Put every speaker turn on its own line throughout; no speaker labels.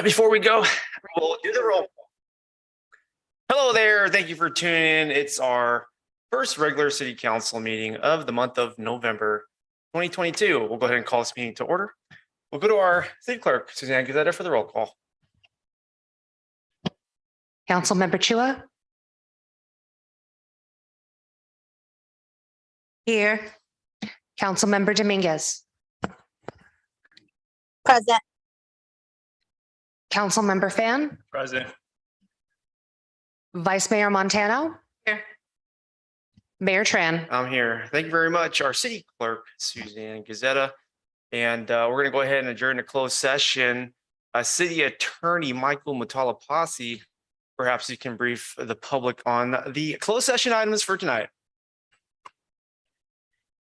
Before we go, we'll do the roll. Hello there. Thank you for tuning in. It's our first regular city council meeting of the month of November 2022. We'll go ahead and call this meeting to order. We'll go to our city clerk, Suzanne Gazetta, for the roll call.
Councilmember Chua? Here. Councilmember Dominguez?
Present.
Councilmember Fan?
Present.
Vice Mayor Montano?
Here.
Mayor Tran?
I'm here. Thank you very much. Our city clerk, Suzanne Gazetta. And we're going to go ahead and adjourn to closed session. City Attorney Michael Mutalapasi, perhaps you can brief the public on the closed session items for tonight.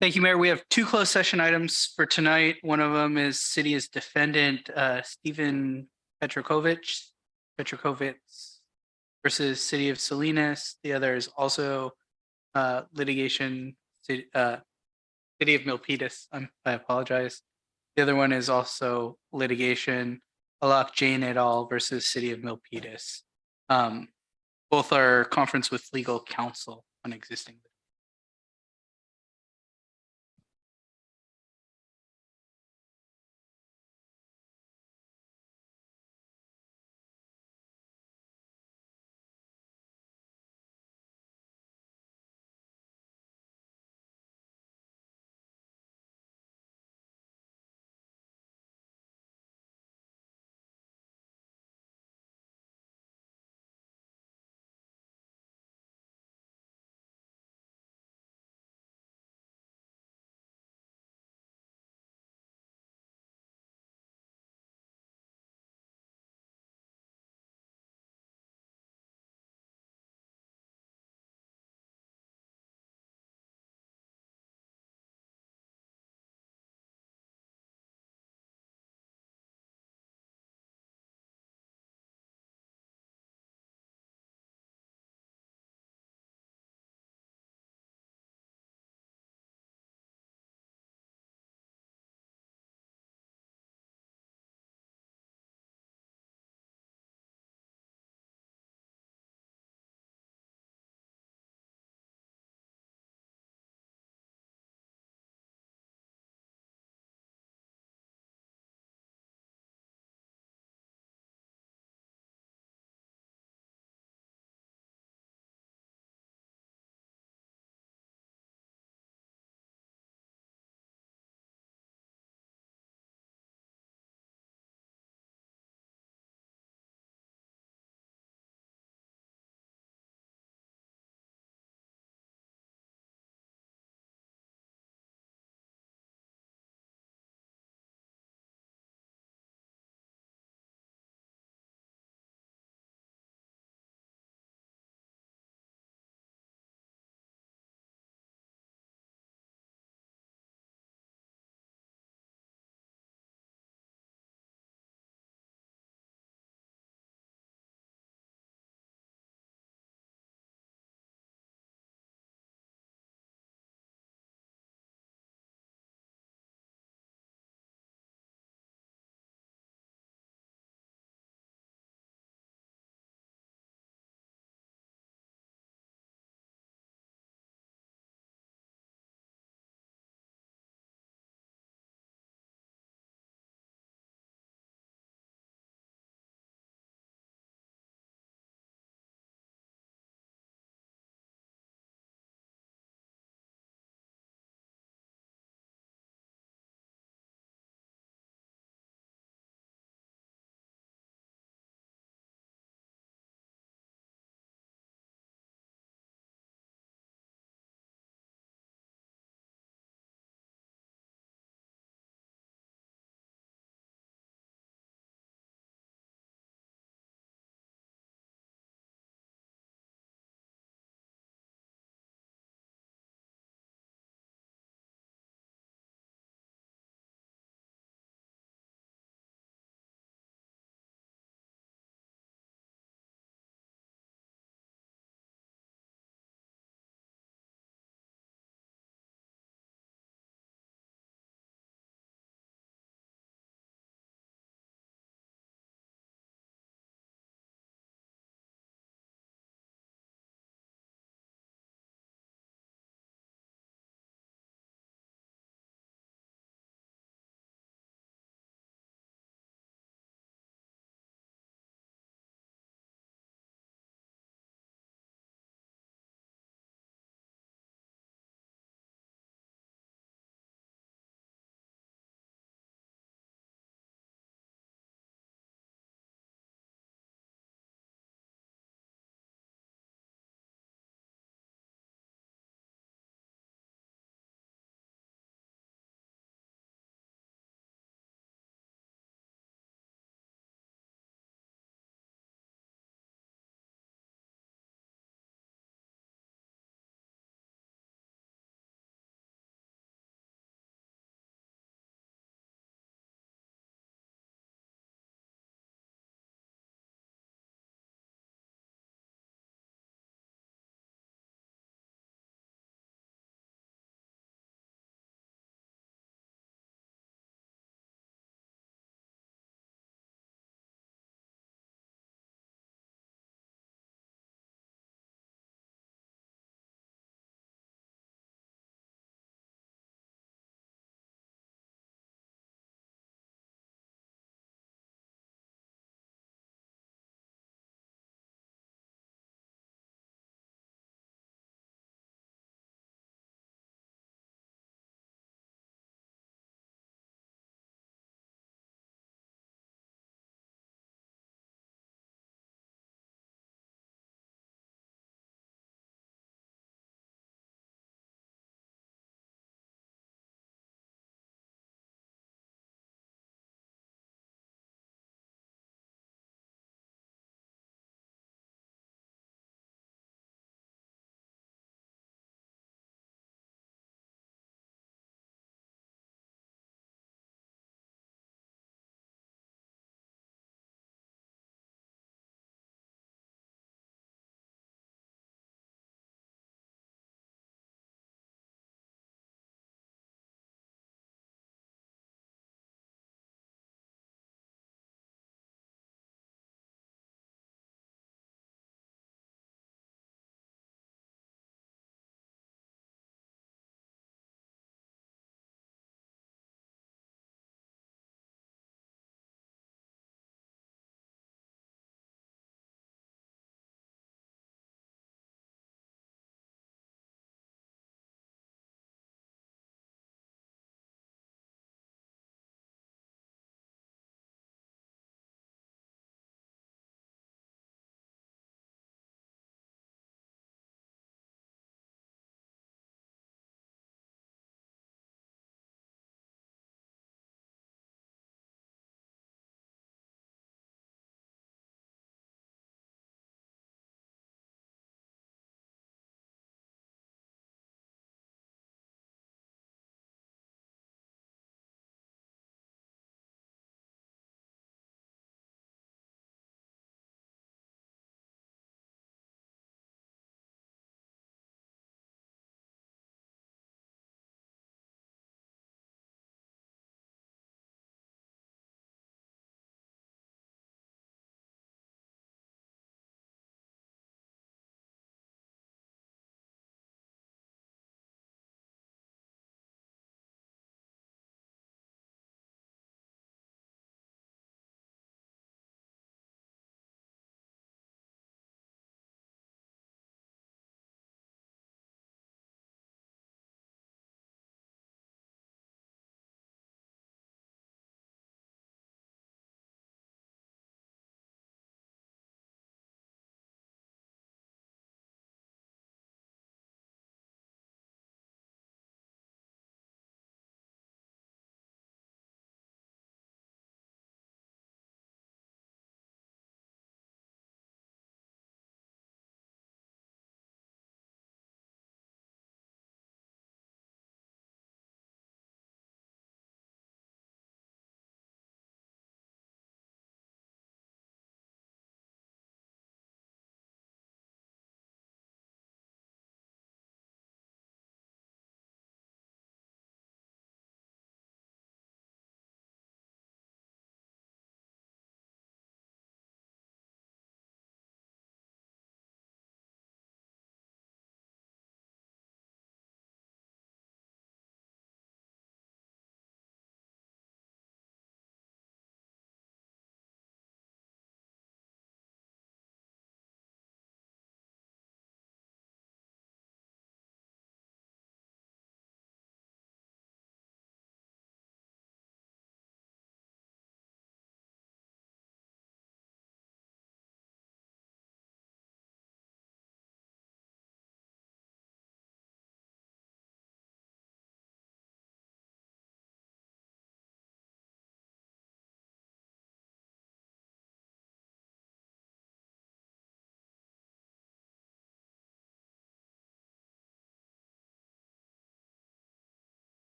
Thank you, Mayor. We have two closed session items for tonight. One of them is City as Defendant Stephen Petrokovich versus City of Salinas. The other is also litigation, City of Milpitas. I apologize. The other one is also litigation, Alok Jain et al. Versus City of Milpitas. Both are conference with legal counsel on existing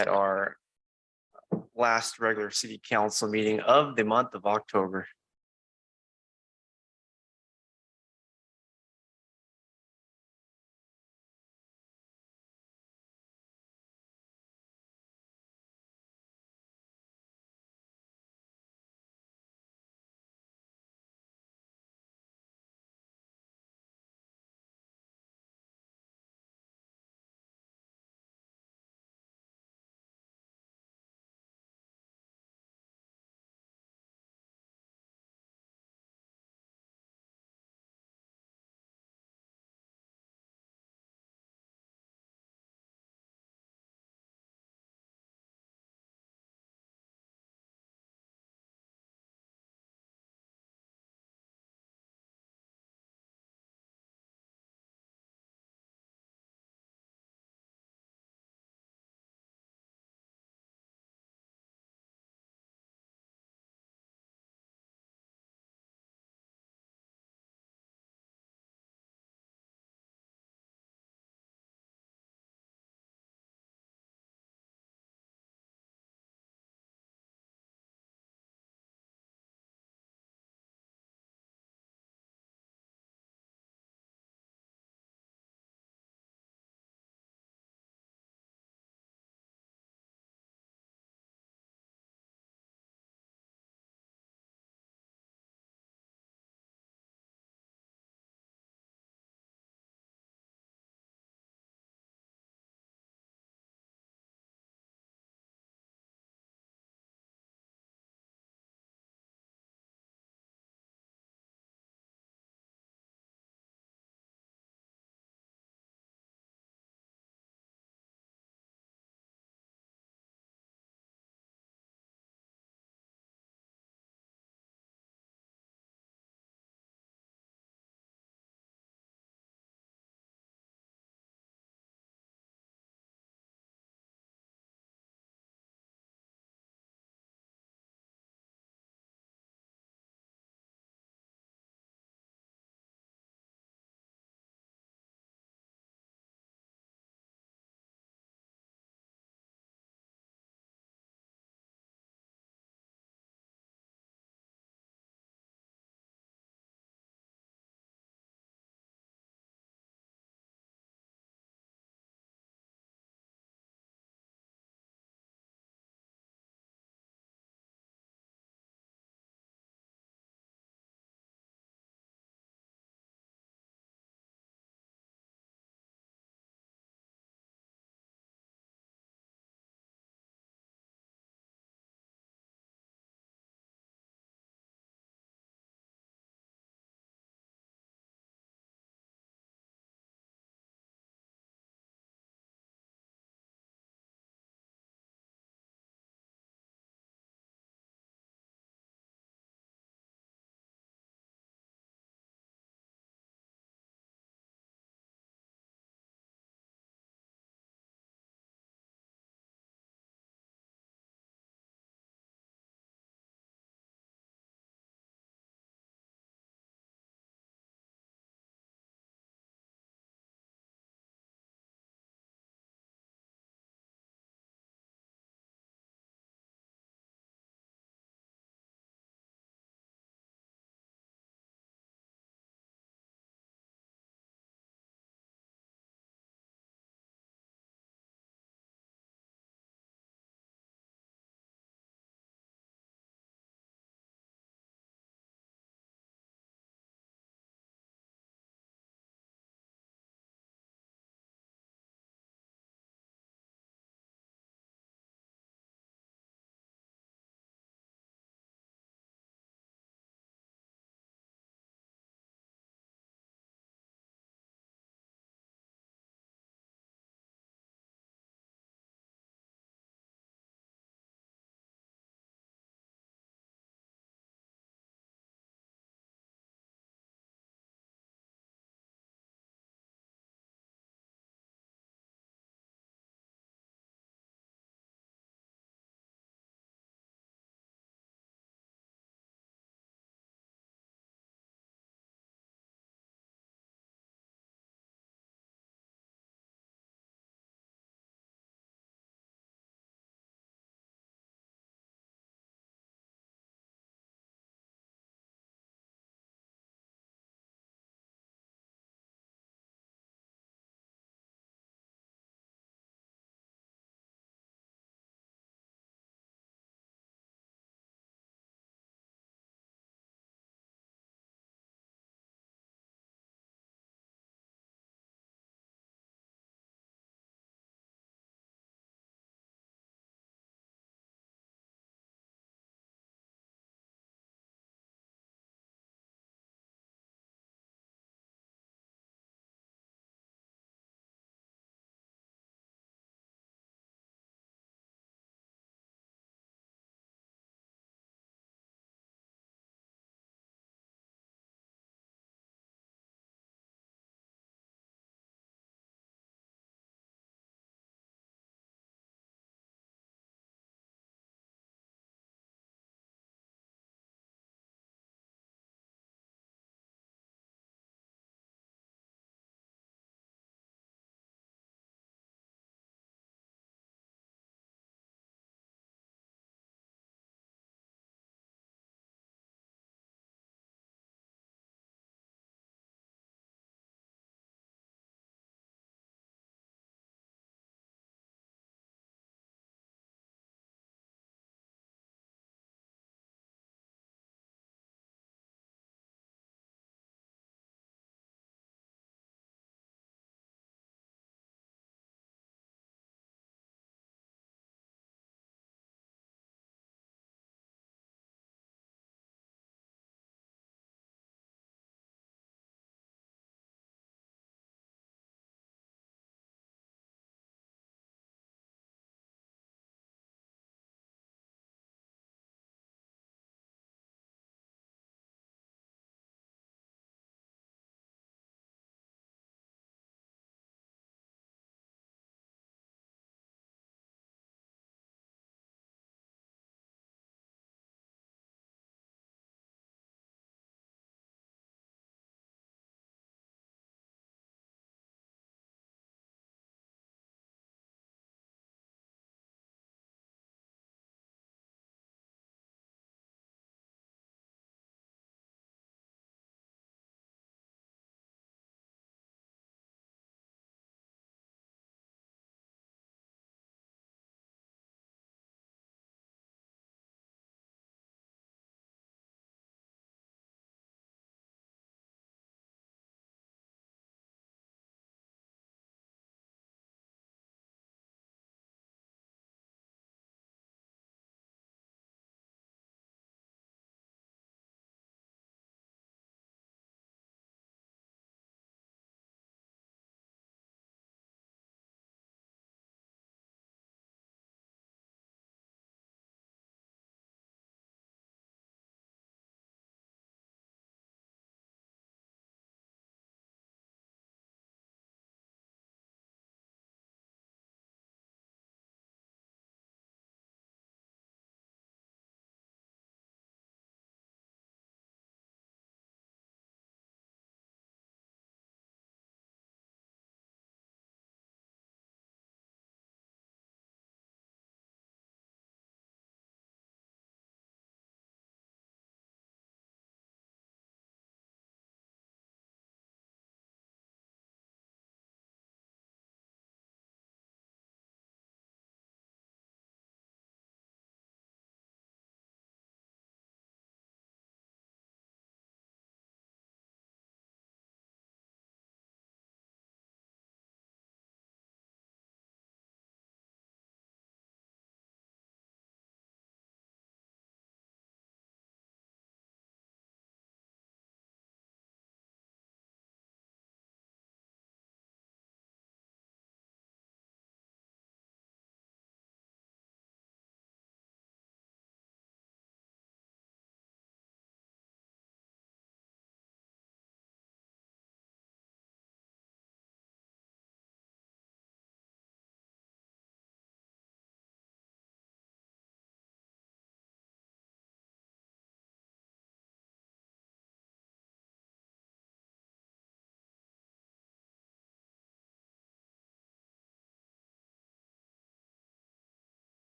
at our last regular city council meeting of the month of October.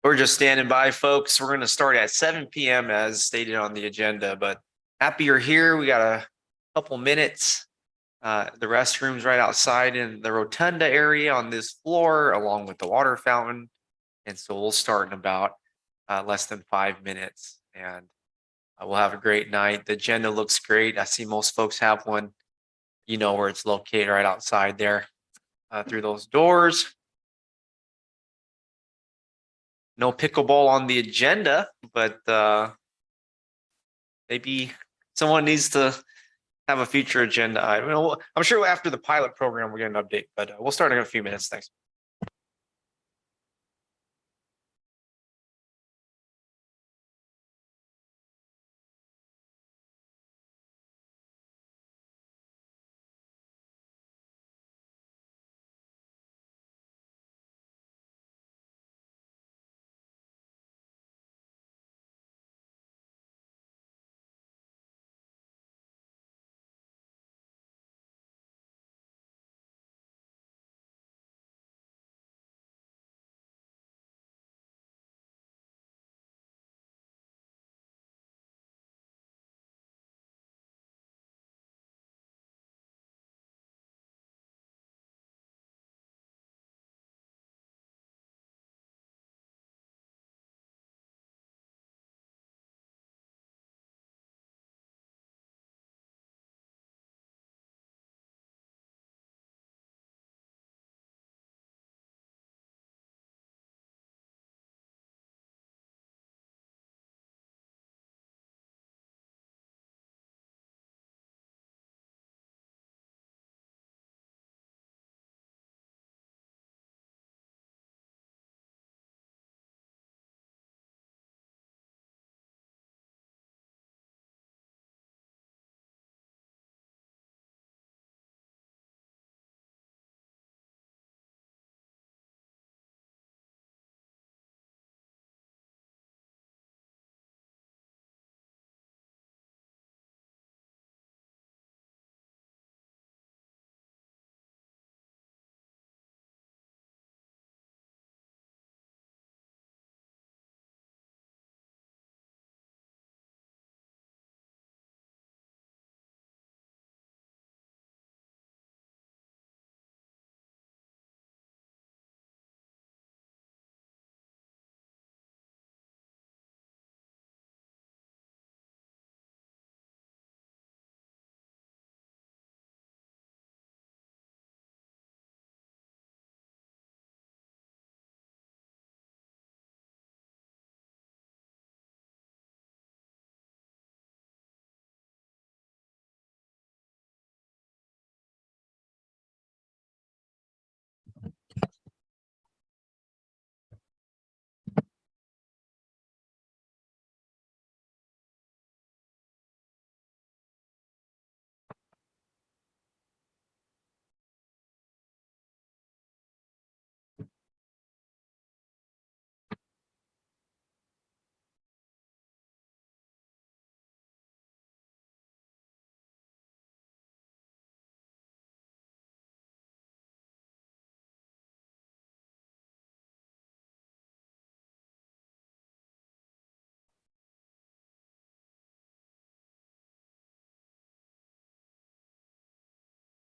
We're just standing by, folks. We're going to start at 7 p.m. as stated on the agenda, but happy you're here. We got a couple minutes. The restroom's right outside in the rotunda area on this floor, along with the water fountain. And so we'll start in about less than 5 minutes, and we'll have a great night. The agenda looks great. I see most folks have one. You know where it's located, right outside there through those doors. No pickleball on the agenda, but maybe someone needs to have a future agenda item. I'm sure after the pilot program, we'll get an update, but we'll start in a few minutes. Thanks.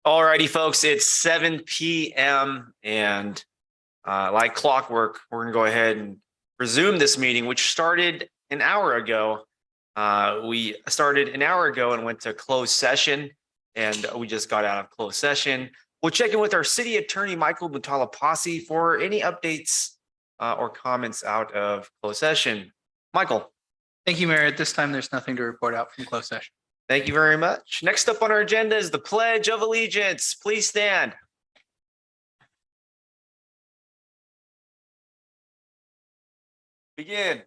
All righty, folks, it's 7 p.m. and like clockwork, we're going to go ahead and resume this meeting, which started an hour ago. We started an hour ago and went to closed session, and we just got out of closed session. We'll check in with our city attorney, Michael Butalapasi, for any updates or comments out of closed session. Michael.
Thank you, Mayor. At this time, there's nothing to report out from closed session.
Thank you very much. Next up on our agenda is the Pledge of Allegiance. Please stand. Begin.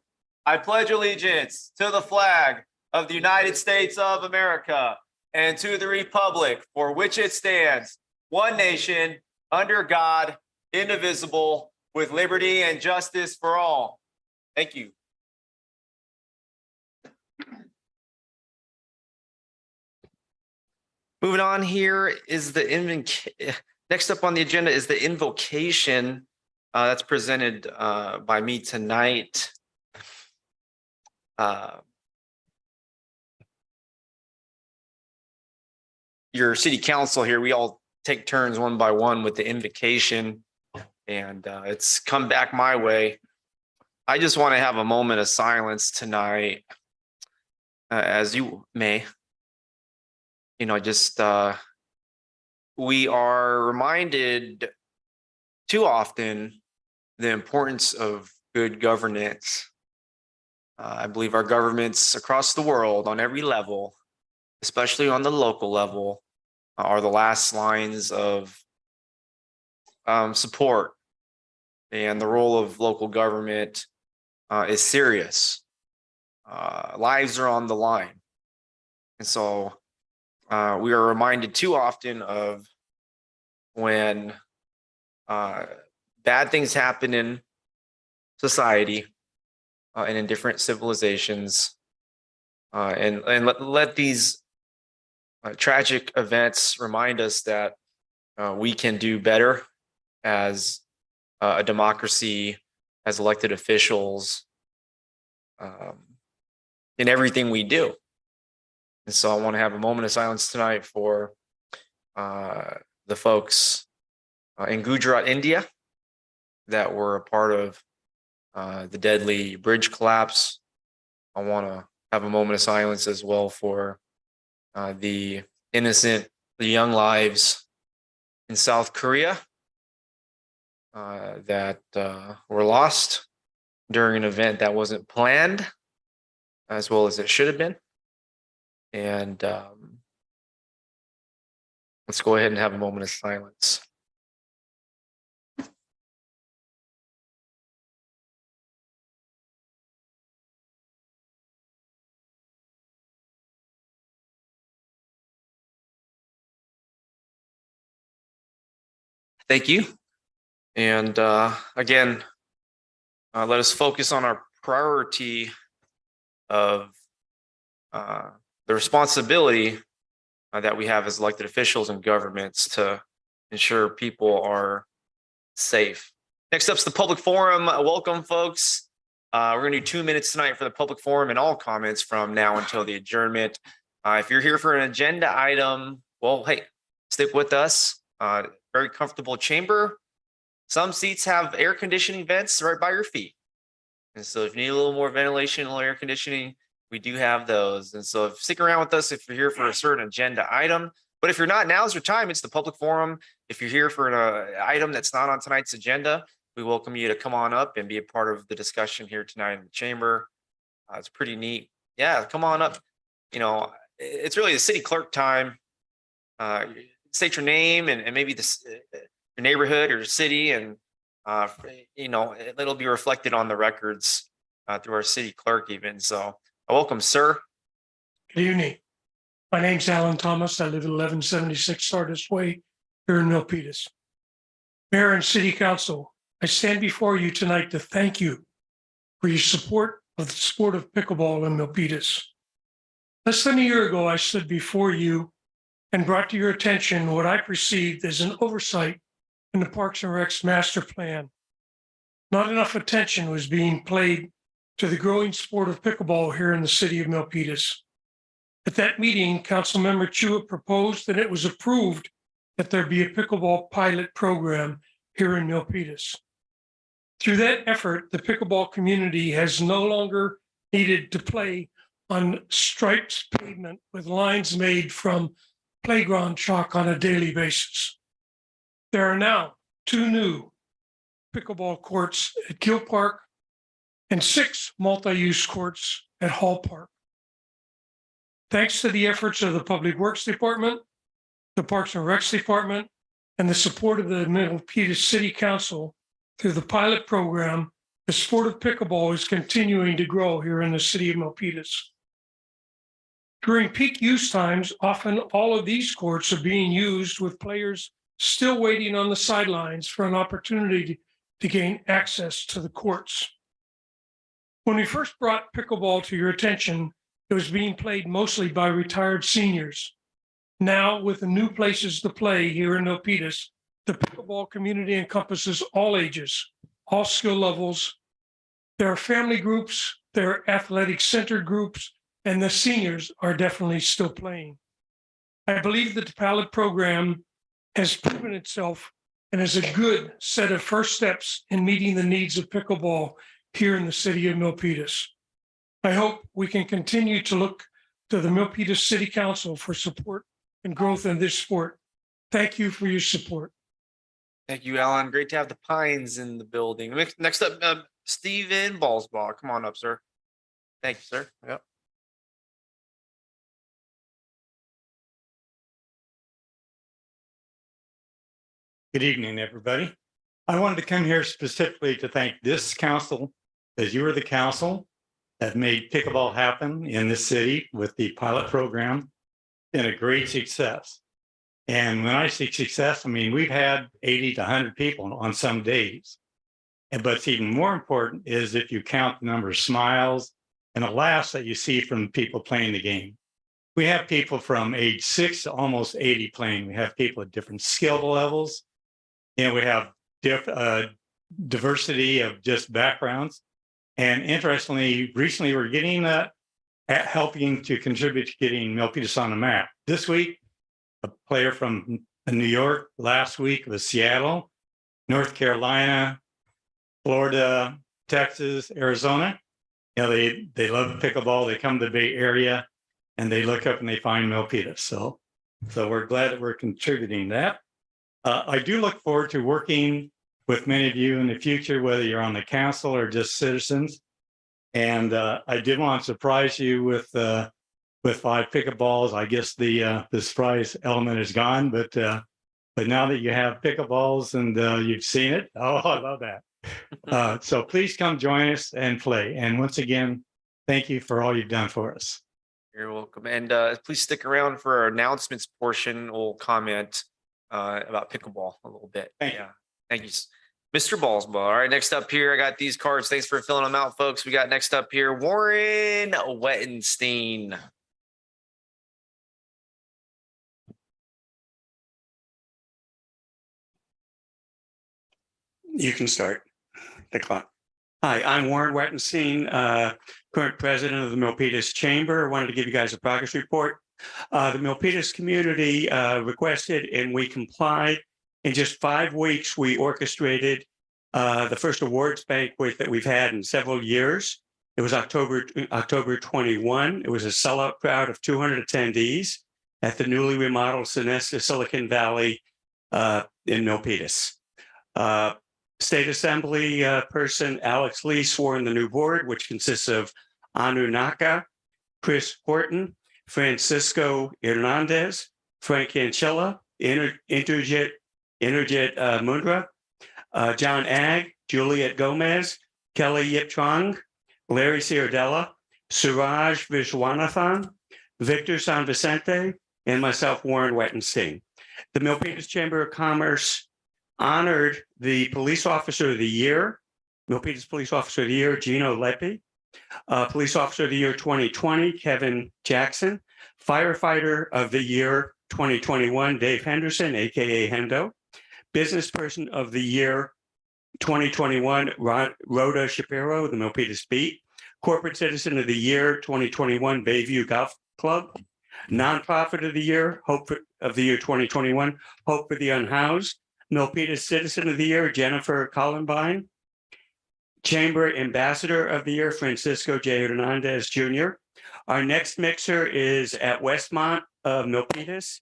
I pledge allegiance to the flag of the United States of America and to the republic for which it stands, one nation, under God, indivisible, with liberty and justice for all. Thank you. Moving on, here is the next up on the agenda is the invocation. that's presented by me tonight. Your city council here, we all take turns one by one with the invocation, and it's come back my way. I just want to have a moment of silence tonight, as you may. We are reminded too often the importance of good governance. I believe our governments across the world on every level, especially on the local level, are the last lines of support. And the role of local government is serious. Lives are on the line. And so we are reminded too often of when bad things happen in society and in different civilizations, and let these tragic events remind us that we can do better as a democracy, as elected officials, in everything we do. And so I want to have a moment of silence tonight for the folks in Gujarat, India, that were a part of the deadly bridge collapse. I want to have a moment of silence as well for the innocent, the young lives in South Korea that were lost during an event that wasn't planned as well as it should have been. And let's go ahead and have a moment of silence. Thank you. And again, let us focus on our priority of the responsibility that we have as elected officials and governments to ensure people are safe. Next up's the public forum. Welcome, folks. We're going to do 2 minutes tonight for the public forum and all comments from now until the adjournment. If you're here for an agenda item, well, hey, stick with us. Very comfortable chamber. Some seats have air conditioning vents right by your feet. And so if you need a little more ventilation, a little air conditioning, we do have those. And so stick around with us if you're here for a certain agenda item. But if you're not, now's your time. It's the public forum. If you're here for an item that's not on tonight's agenda, we welcome you to come on up and be a part of the discussion here tonight in the chamber. It's pretty neat. Yeah, come on up. It's really the city clerk time. State your name and maybe this your neighborhood or city, and it'll be reflected on the records through our city clerk even. So welcome, sir.
Good evening. My name's Alan Thomas. I live at 1176 Sardis Way here in Milpitas. Mayor and City Council, I stand before you tonight to thank you for your support of the sport of pickleball in Milpitas. Less than a year ago, I stood before you and brought to your attention what I perceived as an oversight in the Parks and Recs master plan. Not enough attention was being paid to the growing sport of pickleball here in the city of Milpitas. At that meeting, Councilmember Chua proposed and it was approved that there be a pickleball pilot program here in Milpitas. Through that effort, the pickleball community has no longer needed to play on striped pavement with lines made from playground chalk on a daily basis. There are now 2 new pickleball courts at Gill Park and 6 multi-use courts at Hall Park. Thanks to the efforts of the Public Works Department, the Parks and Recs Department, and the support of the Milpitas City Council through the pilot program, the sport of pickleball is continuing to grow here in the city of Milpitas. During peak use times, often all of these courts are being used with players still waiting on the sidelines for an opportunity to gain access to the courts. When we first brought pickleball to your attention, it was being played mostly by retired seniors. Now, with the new places to play here in Milpitas, the pickleball community encompasses all ages, all skill levels. There are family groups, there are athletic center groups, and the seniors are definitely still playing. I believe that the pilot program has proven itself and is a good set of first steps in meeting the needs of pickleball here in the city of Milpitas. I hope we can continue to look to the Milpitas City Council for support and growth in this sport. Thank you for your support.
Thank you, Alan. Great to have the Pines in the building. Next up, Stephen Ballsbaugh. Come on up, sir. Thank you, sir. Yep.
Good evening, everybody. I wanted to come here specifically to thank this council, as you are the council that made pickleball happen in this city with the pilot program, and a great success. And when I say success, I mean, we've had 80 to 100 people on some days. But it's even more important is if you count the number of smiles and the laughs that you see from people playing the game. We have people from age 6 to almost 80 playing. We have people at different skill levels. And we have diversity of just backgrounds. And interestingly, recently we're getting helping to contribute to getting Milpitas on the map. This week, a player from New York, last week was Seattle, North Carolina, Florida, Texas, Arizona. You know, they love pickleball. They come to the Bay Area and they look up and they find Milpitas. So we're glad that we're contributing that. I do look forward to working with many of you in the future, whether you're on the council or just citizens. And I did want to surprise you with 5 pickleballs. I guess the surprise element is gone, but now that you have pickleballs and you've seen it, oh, I love that. So please come join us and play. And once again, thank you for all you've done for us.
You're welcome. And please stick around for our announcements portion. We'll comment about pickleball a little bit.
Thank you.
Thank you, Mr. Ballsbaugh. All right, next up here, I got these cards. Thanks for filling them out, folks. We got next up here, Warren Wettenstein.
You can start the clock. Hi, I'm Warren Wettenstein, current president of the Milpitas Chamber. I wanted to give you guys a progress report. The Milpitas community requested and we complied. In just 5 weeks, we orchestrated the first awards banquet that we've had in several years. It was October 21. It was a sellout crowd of 200 attendees at the newly remodeled Sonesta Silicon Valley in Milpitas. State Assembly person Alex Lee swore in the new board, which consists of Anu Naka, Chris Horton, Francisco Hernandez, Frank Anchella, Interjet Mundra, John Agg, Juliet Gomez, Kelly Yip-Trong, Larry Ciardella, Suraj Vishwanathan, Victor San Vicente, and myself, Warren Wettenstein. The Milpitas Chamber of Commerce honored the Police Officer of the Year, Milpitas Police Officer of the Year, Gino Leppi, Police Officer of the Year 2020, Kevin Jackson, Firefighter of the Year 2021, Dave Henderson, AKA Hendo, Business Person of the Year 2021, Rhoda Shapiro, the Milpitas Beat, Corporate Citizen of the Year 2021, Bayview Golf Club, Nonprofit of the Year, Hope of the Year 2021, Hope for the Unhoused, Milpitas Citizen of the Year, Jennifer Columbine, Chamber Ambassador of the Year, Francisco J. Hernandez Jr. Our next mixer is at Westmont of Milpitas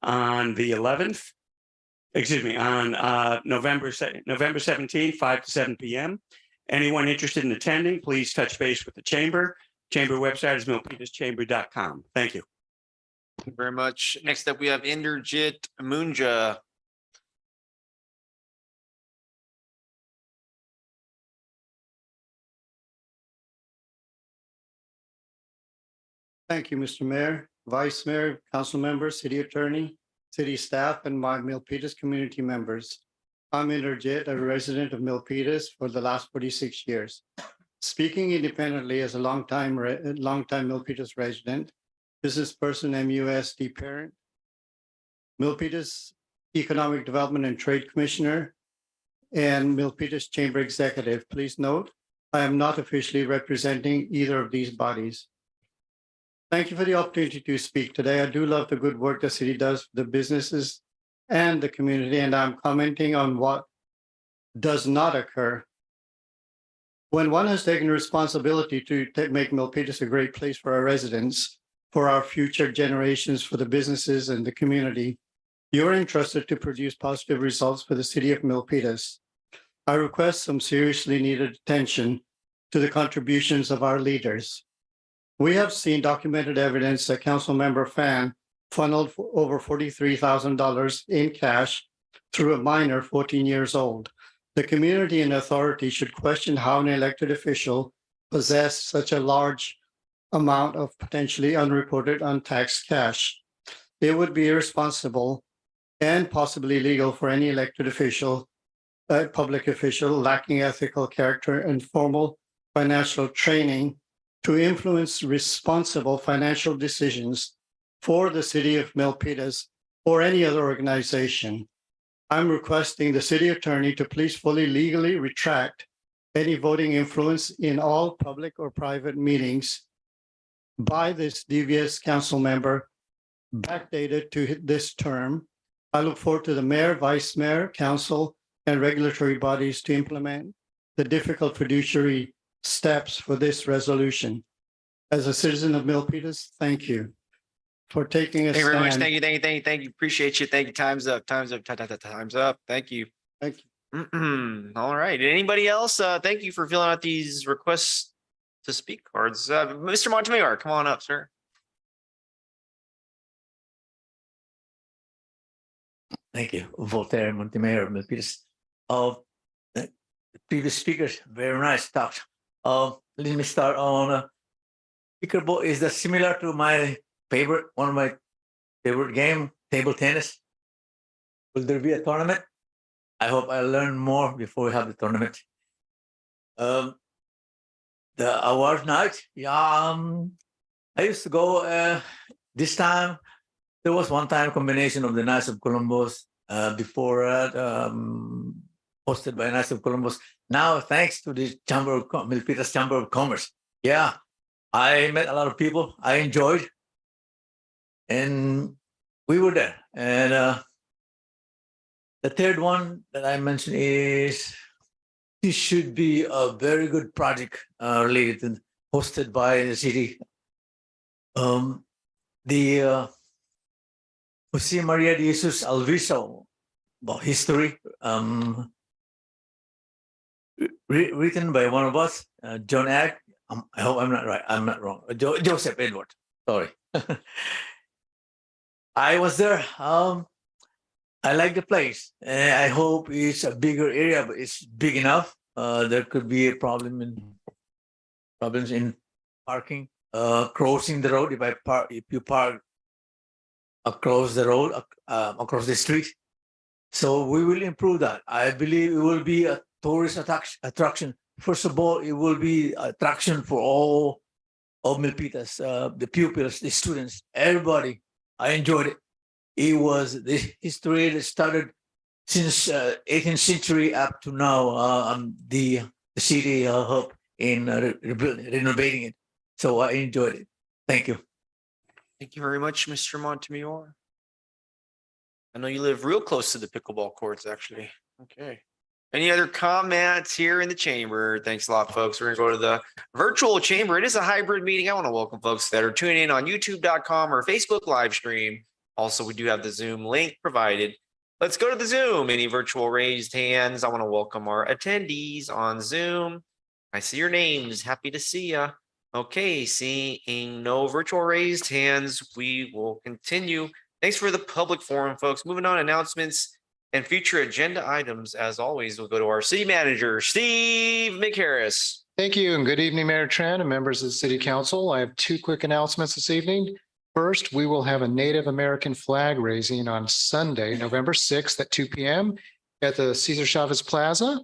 on the 11th. Excuse me, on November 17th, 5 to 7 p.m. Anyone interested in attending, please touch base with the chamber. Chamber website is milpitaschamber.com. Thank you.
Thank you very much. Next up, we have Inderjit Munja.
Thank you, Mr. Mayor, Vice Mayor, Council Members, City Attorney, City Staff, and my Milpitas community members. I'm Inderjit, a resident of Milpitas for the last 46 years. Speaking independently as a longtime Milpitas resident, business person, MUSD parent, Milpitas Economic Development and Trade Commissioner, and Milpitas Chamber Executive. Please note, I am not officially representing either of these bodies. Thank you for the opportunity to speak today. I do love the good work the city does for the businesses and the community, and I'm commenting on what does not occur. When one has taken responsibility to make Milpitas a great place for our residents, for our future generations, for the businesses and the community, you're entrusted to produce positive results for the city of Milpitas. I request some seriously needed attention to the contributions of our leaders. We have seen documented evidence that Councilmember Fan funneled for over $43,000 in cash through a minor 14 years old. The community and authority should question how an elected official possessed such a large amount of potentially unreported untaxed cash. It would be irresponsible and possibly illegal for any elected official, public official lacking ethical character and formal financial training to influence responsible financial decisions for the city of Milpitas or any other organization. I'm requesting the city attorney to please fully legally retract any voting influence in all public or private meetings by this devious council member backdated to this term. I look forward to the mayor, vice mayor, council, and regulatory bodies to implement the difficult fiduciary steps for this resolution. As a citizen of Milpitas, thank you for taking a
Thank you very much.
stand.
Thank you. Appreciate you. Thank you. Time's up. Time's up. Time's up. Thank you.
Thank you.
All right. Anybody else? Thank you for filling out these requests to speak cards. Mr. Montemayor, come on up, sir.
Thank you, Voltaire Montemayor, Milpitas. The previous speakers, very nice talks. Let me start on pickleball. Is that similar to my favorite, one of my favorite game, table tennis? Will there be a tournament? I hope I learn more before we have the tournament. The award night, yeah, I used to go this time. There was one time combination of the Knights of Columbus before hosted by Knights of Columbus. Now, thanks to the Milpitas Chamber of Commerce. Yeah, I met a lot of people. I enjoyed, and we were there. And the third one that I mentioned is this should be a very good project related and hosted by the city. The Jose Maria de Jesus Alviso about history, written by one of us, John Ag. I hope I'm not right. I'm not wrong. Joseph Edward. Sorry. I was there. I like the place. I hope it's a bigger area, but it's big enough. There could be a problems in parking, crossing the road. If you park across the road, across the street. So we will improve that. I believe it will be a tourist attraction. First of all, it will be attraction for all of Milpitas, the pupils, the students, everybody. I enjoyed it. It was the history that started since 18th century up to now. The city helped in renovating it. So I enjoyed it. Thank you.
Thank you very much, Mr. Montemayor. I know you live real close to the pickleball courts, actually. Okay. Any other comments here in the chamber? Thanks a lot, folks. We're going to go to the virtual chamber. It is a hybrid meeting. I want to welcome folks that are tuning in on youtube.com or Facebook live stream. Also, we do have the Zoom link provided. Let's go to the Zoom. Any virtual raised hands? I want to welcome our attendees on Zoom. I see your names. Happy to see you. Okay, seeing no virtual raised hands, we will continue. Thanks for the public forum, folks. Moving on, announcements and future agenda items. As always, we'll go to our city manager, Steve McHarris.
Thank you, and good evening, Mayor Tran and members of the City Council. I have two quick announcements this evening. First, we will have a Native American flag raising on Sunday, November 6th at 2 p.m. at the Cesar Chavez Plaza.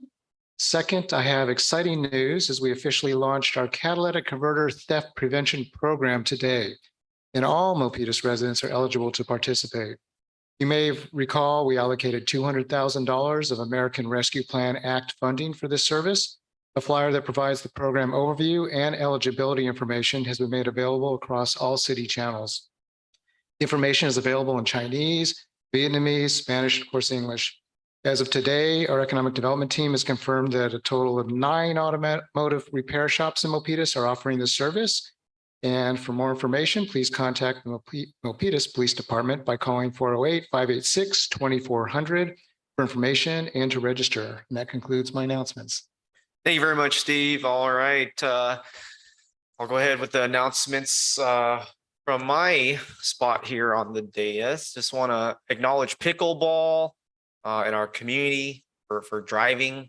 Second, I have exciting news as we officially launched our catalytic converter theft prevention program today, and all Milpitas residents are eligible to participate. You may recall we allocated $200,000 of American Rescue Plan Act funding for this service. A flyer that provides the program overview and eligibility information has been made available across all city channels. Information is available in Chinese, Vietnamese, Spanish, of course, English. As of today, our economic development team has confirmed that a total of 9 automotive repair shops in Milpitas are offering this service. And for more information, please contact the Milpitas Police Department by calling 408-586-2400 for information and to register. And that concludes my announcements.
Thank you very much, Steve. All right. I'll go ahead with the announcements from my spot here on the dais. Just want to acknowledge pickleball in our community for driving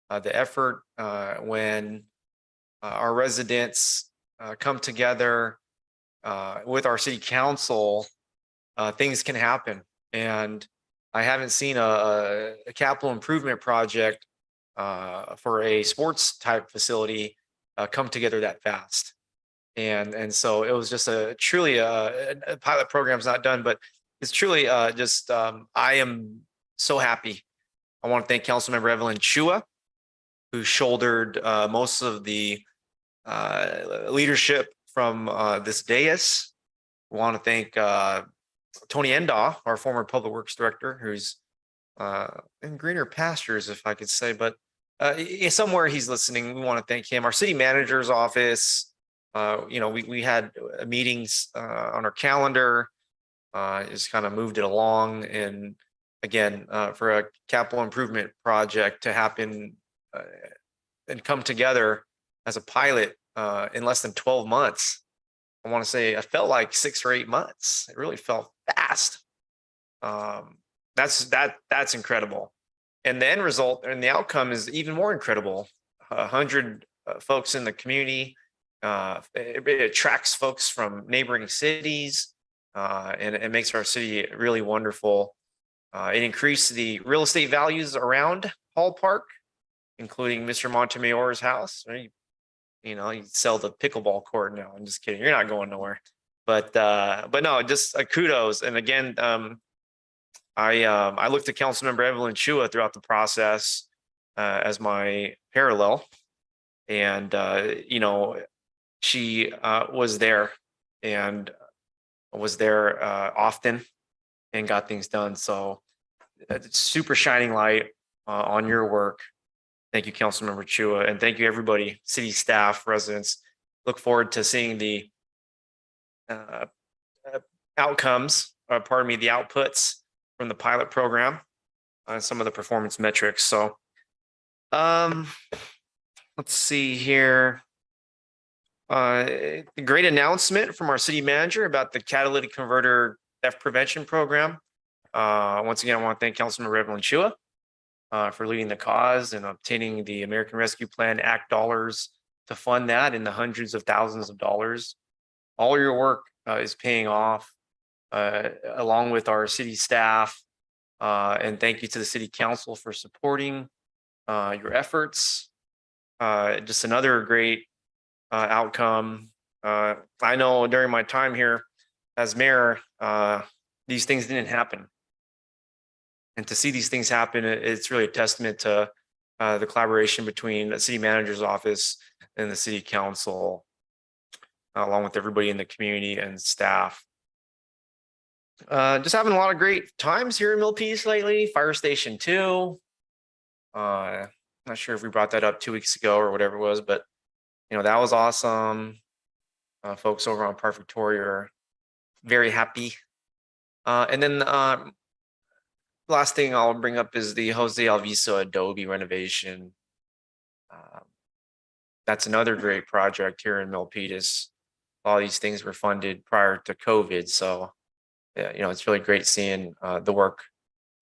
the effort when our residents come together with our city council, things can happen. And I haven't seen a capital improvement project for a sports type facility come together that fast. And so it was just truly a pilot program's not done, but it's truly I am so happy. I want to thank Councilmember Evelyn Chua, who shouldered most of the leadership from this dais. I want to thank Tony Endaw, our former public works director, who's in greener pastures, if I could say, but somewhere he's listening. We want to thank him. Our city manager's office, we had meetings on our calendar, just kind of moved it along. And again, for a capital improvement project to happen and come together as a pilot in less than 12 months, I want to say it felt like 6 or 8 months. It really felt fast. That's incredible. And the end result and the outcome is even more incredible. 100 folks in the community. It attracts folks from neighboring cities, and it makes our city really wonderful. It increased the real estate values around Hall Park, including Mr. Montemayor's house. You sell the pickleball court now. I'm just kidding. You're not going nowhere. But no, just kudos. And again, I looked at Councilmember Evelyn Chua throughout the process as my parallel, and she was there often and got things done. So it's super shining light on your work. Thank you, Councilmember Chua, and thank you, everybody, city staff, residents. Look forward to seeing the outcomes, the outputs from the pilot program on some of the performance metrics. So let's see here. A great announcement from our city manager about the catalytic converter theft prevention program. Once again, I want to thank Councilmember Evelyn Chua for leading the cause and obtaining the American Rescue Plan Act dollars to fund that in the hundreds of thousands of dollars. All your work is paying off, along with our city staff. And thank you to the city council for supporting your efforts. Just another great outcome. I know during my time here as mayor, these things didn't happen. And to see these things happen, it's really a testament to the collaboration between the city manager's office and the city council, along with everybody in the community and staff. Just having a lot of great times here in Milpitas lately. Fire Station 2. Not sure if we brought that up 2 weeks ago or whatever it was, but that was awesome. Folks over on Park Victoria are very happy. And then last thing I'll bring up is the Jose Alviso Adobe renovation. That's another great project here in Milpitas. All these things were funded prior to COVID. So, it's really great seeing the work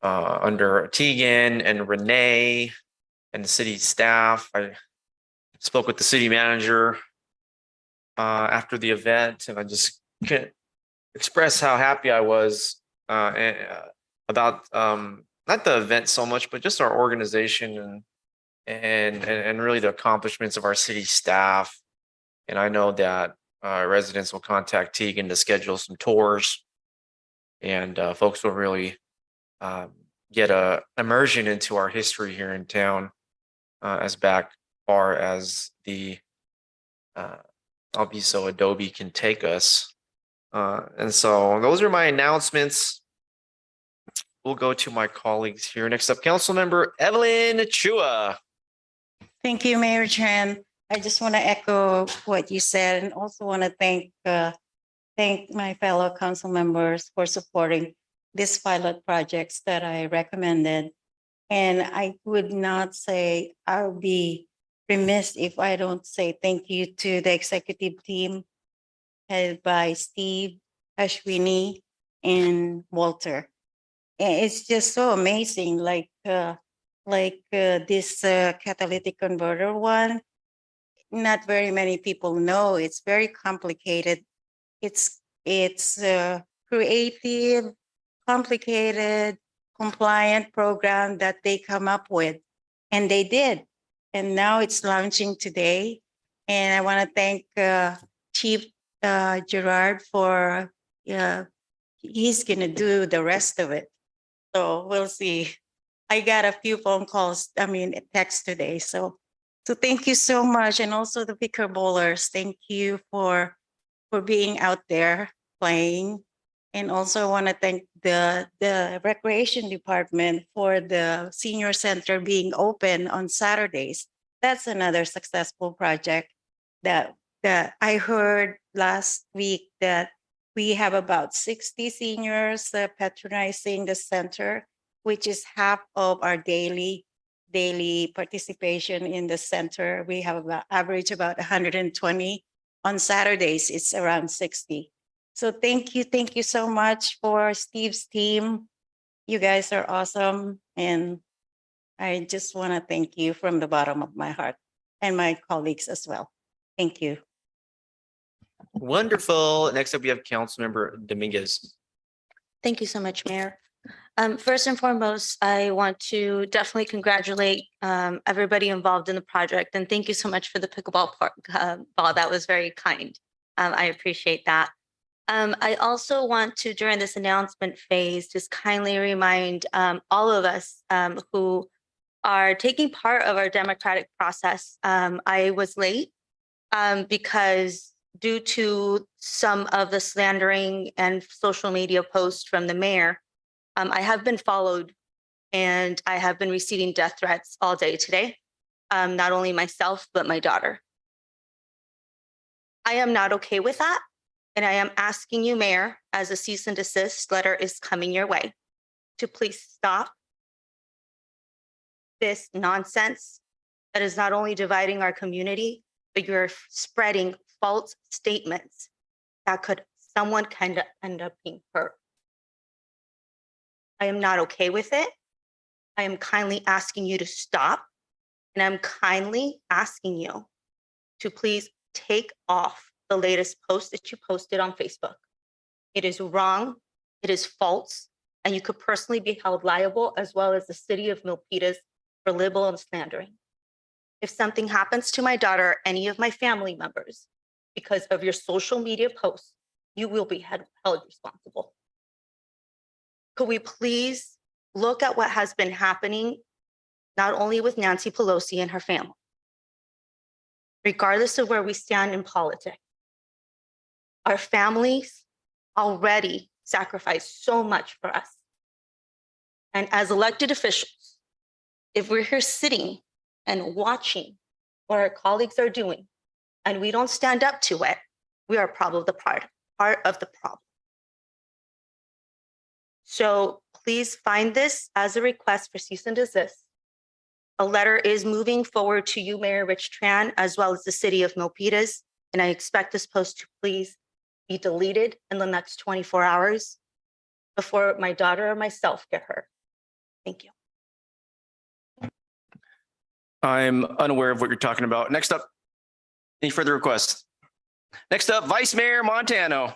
under Tegan and Renee and the city staff. I spoke with the city manager after the event, and I just can't express how happy I was about not the event so much, but just our organization and really the accomplishments of our city staff. And I know that residents will contact Tegan to schedule some tours, and folks will really get a immersion into our history here in town, as back far as the Albiso Adobe can take us. And so those are my announcements. We'll go to my colleagues here. Next up, Councilmember Evelyn Chua.
Thank you, Mayor Chan. I just want to echo what you said and also want to thank my fellow council members for supporting these pilot projects that I recommended. And I would not say, I'll be remiss if I don't say thank you to the executive team headed by Steve, Ashwini, and Walter. And it's just so amazing, like this catalytic converter one. Not very many people know. It's very complicated. It's creative, complicated, compliant program that they come up with, and they did. And now it's launching today. And I want to thank Chief Gerard for he's gonna do the rest of it. So we'll see. I got a few phone calls, text today. So thank you so much. And also the picker bowlers, thank you for being out there playing. And also want to thank the recreation department for the senior center being open on Saturdays. That's another successful project that I heard last week that we have about 60 seniors patronizing the center, which is half of our daily participation in the center. We have average about 120. On Saturdays, it's around 60. So thank you so much for Steve's team. You guys are awesome. And I just want to thank you from the bottom of my heart and my colleagues as well. Thank you.
Wonderful. Next up, we have Councilmember Dominguez.
Thank you so much, Mayor. First and foremost, I want to definitely congratulate everybody involved in the project, and thank you so much for the pickleball ball. That was very kind. I appreciate that. I also want to, during this announcement phase, just kindly remind all of us who are taking part of our democratic process. I was late because due to some of the slandering and social media posts from the mayor, I have been followed and I have been receiving death threats all day today. Not only myself, but my daughter. I am not okay with that. And I am asking you, Mayor, as a cease and desist letter is coming your way, to please stop this nonsense that is not only dividing our community, but you're spreading false statements that someone can end up being hurt. I am not okay with it. I am kindly asking you to stop. And I'm kindly asking you to please take off the latest post that you posted on Facebook. It is wrong, it is false, and you could personally be held liable, as well as the city of Milpitas, for libel and slandering. If something happens to my daughter or any of my family members because of your social media posts, you will be held responsible. Could we please look at what has been happening, not only with Nancy Pelosi and her family, regardless of where we stand in politics. Our families already sacrificed so much for us. And as elected officials, if we're here sitting and watching what our colleagues are doing, and we don't stand up to it, we are probably the part of the problem. So please find this as a request for cease and desist. A letter is moving forward to you, Mayor Rich Tran, as well as the city of Milpitas. And I expect this post to please be deleted in the next 24 hours before my daughter or myself get hurt. Thank you.
I'm unaware of what you're talking about. Next up, any further requests? Next up, Vice Mayor Montano.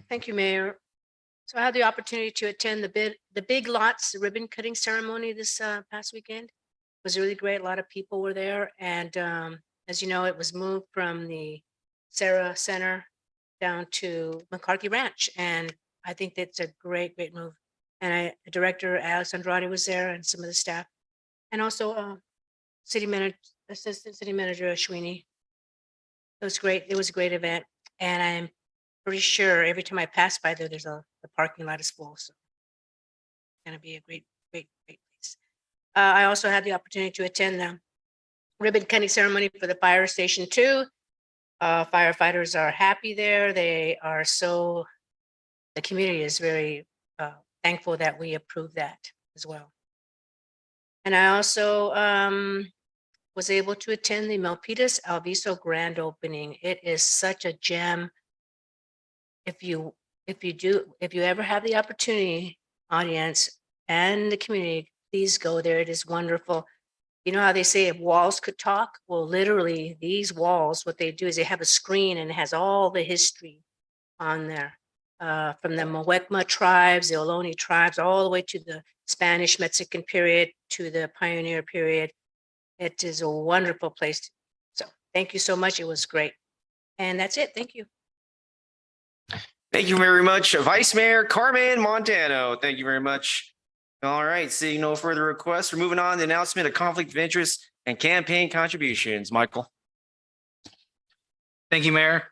Thank you, Mayor. So I had the opportunity to attend the Big Lots ribbon cutting ceremony this past weekend. It was really great. A lot of people were there. And as you know, it was moved from the Sarah Center down to McCarthy Ranch. And I think that's a great, great move. And Director Alex Andrade was there and some of the staff. And also Assistant City Manager Ashwini. It was great. It was a great event. And I'm pretty sure every time I pass by there, the parking lot is full. So it's going to be a great place. I also had the opportunity to attend the ribbon cutting ceremony for the fire station 2. Firefighters are happy there. The community is very thankful that we approved that as well. And I also was able to attend the Milpitas Alviso grand opening. It is such a gem. If you ever have the opportunity, audience and the community, please go there. It is wonderful. You know how they say if walls could talk? Well, literally these walls, what they do is they have a screen and it has all the history on there. From the Muwekma tribes, the Ohlone tribes, all the way to the Spanish Mexican period to the pioneer period. It is a wonderful place. So thank you so much. It was great. And that's it. Thank you.
Thank you very much, Vice Mayor Carmen Montano. Thank you very much. All right, seeing no further requests, we're moving on to the announcement of conflict of interest and campaign contributions. Michael.
Thank you, Mayor.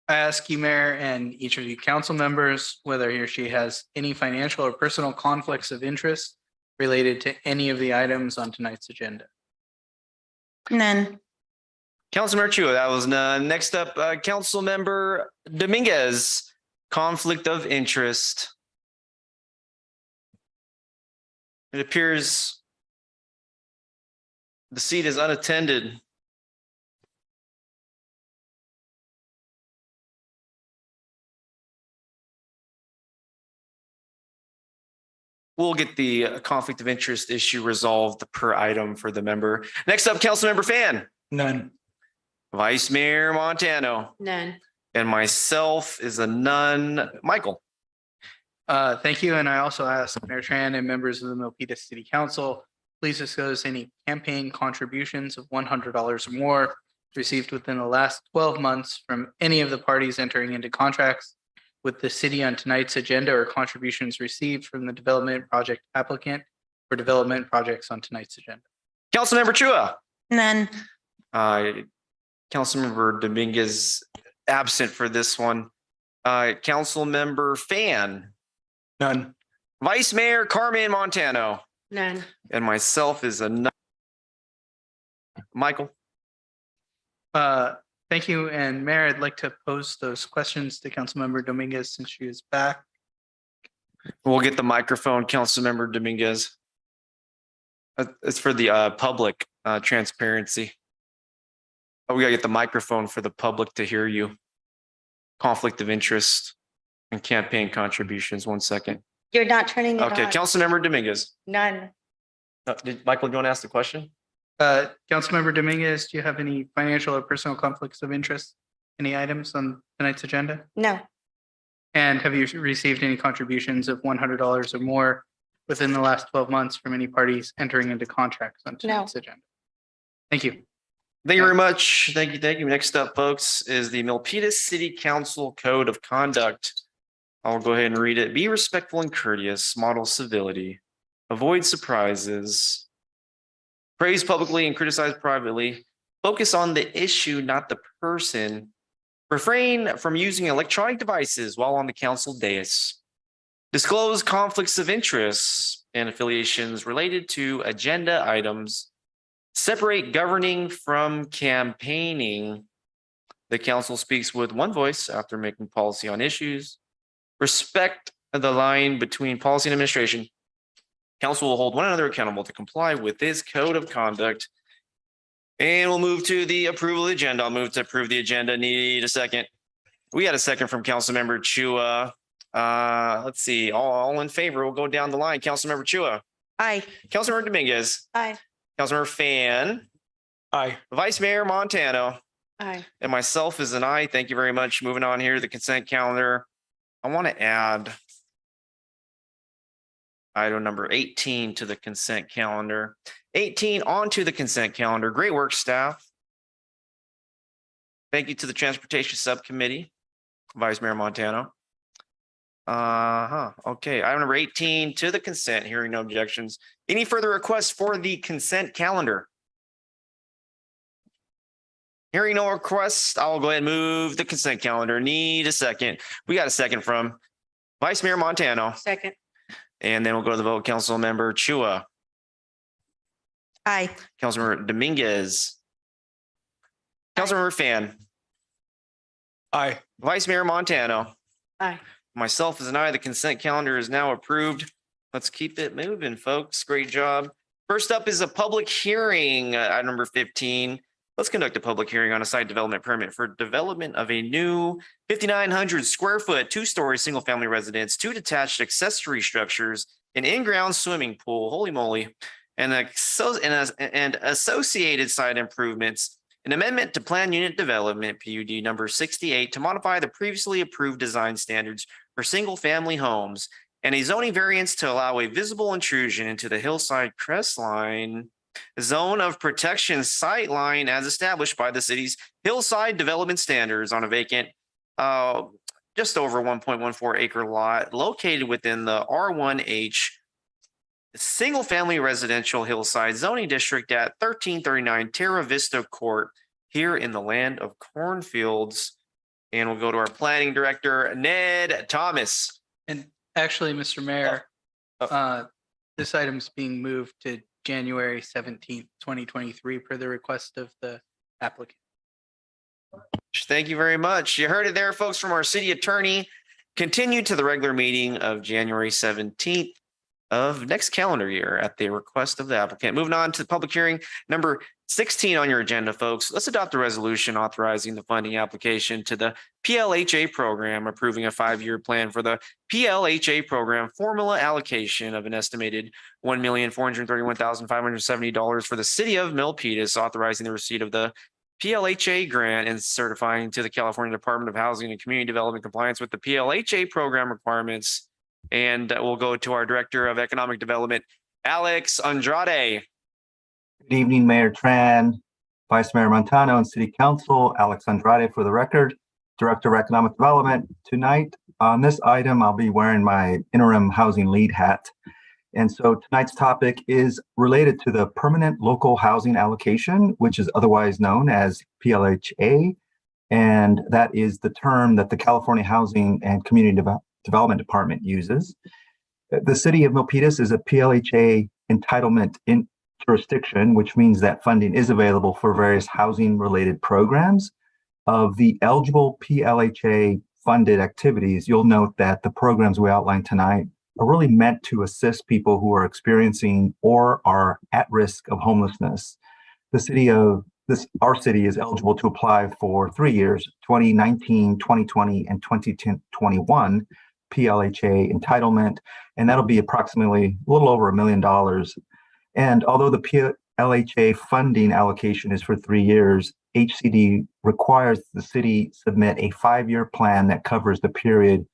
I ask you, Mayor, and each of you council members, whether he or she has any financial or personal conflicts of interest related to any of the items on tonight's agenda.
None.
Councilmember Chua, that was none. Next up, Councilmember Dominguez, conflict of interest. It appears the seat is unattended. We'll get the conflict of interest issue resolved per item for the member. Next up, Councilmember Fan.
None.
Vice Mayor Montano.
None.
And myself is a none. Michael.
Thank you. And I also ask Mayor Tran and members of the Milpitas City Council, please disclose any campaign contributions of $100 or more received within the last 12 months from any of the parties entering into contracts with the city on tonight's agenda, or contributions received from the development project applicant for development projects on tonight's agenda.
Councilmember Chua.
None.
Councilmember Dominguez absent for this one. Councilmember Fan.
None.
Vice Mayor Carmen Montano.
None.
And myself is a none. Michael.
Thank you. And Mayor, I'd like to pose those questions to Councilmember Dominguez since she is back.
We'll get the microphone, Councilmember Dominguez. It's for the public transparency. Oh, we gotta get the microphone for the public to hear you. Conflict of interest and campaign contributions. 1 second.
You're not turning it on.
Okay, Councilmember Dominguez.
None.
Michael, do you want to ask the question?
Councilmember Dominguez, do you have any financial or personal conflicts of interest? Any items on tonight's agenda?
No.
And have you received any contributions of $100 or more within the last 12 months from any parties entering into contracts on tonight's agenda? Thank you.
Thank you very much. Thank you. Thank you. Next up, folks, is the Milpitas City Council Code of Conduct. I'll go ahead and read it. Be respectful and courteous, model civility, avoid surprises, praise publicly and criticize privately, focus on the issue, not the person, refrain from using electronic devices while on the council dais, disclose conflicts of interest and affiliations related to agenda items, separate governing from campaigning. The council speaks with one voice after making policy on issues, respect the line between policy and administration. Council will hold one another accountable to comply with this code of conduct. And we'll move to the approval of the agenda. I'll move to approve the agenda. Need a second. We had a second from Councilmember Chua. Let's see, all in favor. We'll go down the line. Councilmember Chua.
Aye.
Councilmember Dominguez.
Aye.
Councilmember Fan.
Aye.
Vice Mayor Montano.
Aye.
And myself is an aye. Thank you very much. Moving on here to the consent calendar. I want to add item number 18 to the consent calendar. 18 onto the consent calendar. Great work, staff. Thank you to the Transportation Subcommittee, Vice Mayor Montano. Okay, item number 18 to the consent, hearing no objections. Any further requests for the consent calendar? Hearing no requests, I'll go ahead and move the consent calendar. Need a second. We got a second from Vice Mayor Montano,
Second.
and then we'll go to the vote. Council Member Chua,
Aye.
Councilmember Dominguez, Councilmember Fan,
Aye.
Vice Mayor Montano.
Aye.
Myself as an aye, the consent calendar is now approved. Let's keep it moving, folks. Great job. First up is a public hearing, item number 15. Let's conduct a public hearing on a site development permit for development of a new 5,900 square foot, two-story, single-family residence, two detached accessory structures, an in-ground swimming pool, holy moly, and associated site improvements. An amendment to Plan Unit Development, PUD number 68, to modify the previously approved design standards for single-family homes, and a zoning variance to allow a visible intrusion into the hillside crestline zone of protection sight line as established by the city's hillside development standards on a vacant just over 1.14 acre lot located within the R1H single-family residential hillside zoning district at 1339 Terra Vista Court here in the land of cornfields. And we'll go to our planning director, Ned Thomas.
And actually, Mr. Mayor, this item's being moved to January 17th, 2023 per the request of the applicant.
Thank you very much. You heard it there, folks, from our city attorney. Continue to the regular meeting of January 17th of next calendar year at the request of the applicant. Moving on to the public hearing number 16 on your agenda, folks. Let's adopt a resolution authorizing the funding application to the PLHA program, approving a 5-year plan for the PLHA program formula allocation of an estimated $1,431,570 for the city of Milpitas, authorizing the receipt of the PLHA grant and certifying to the California Department of Housing and Community Development compliance with the PLHA program requirements. And we'll go to our Director of Economic Development, Alex Andrade.
Good evening, Mayor Tran, Vice Mayor Montano, and City Council. Alex Andrade for the record, Director of Economic Development. Tonight on this item, I'll be wearing my interim housing lead hat. And so tonight's topic is related to the permanent local housing allocation, which is otherwise known as PLHA. And that is the term that the California Housing and Community Development Department uses. The city of Milpitas is a PLHA entitlement in jurisdiction, which means that funding is available for various housing related programs. Of the eligible PLHA funded activities, you'll note that the programs we outlined tonight are really meant to assist people who are experiencing or are at risk of homelessness. Our city is eligible to apply for 3 years, 2019, 2020, and 2021 PLHA entitlement, and that'll be approximately a little over $1 million. And although the PLHA funding allocation is for 3 years, HCD requires the city submit a 5-year plan that covers the period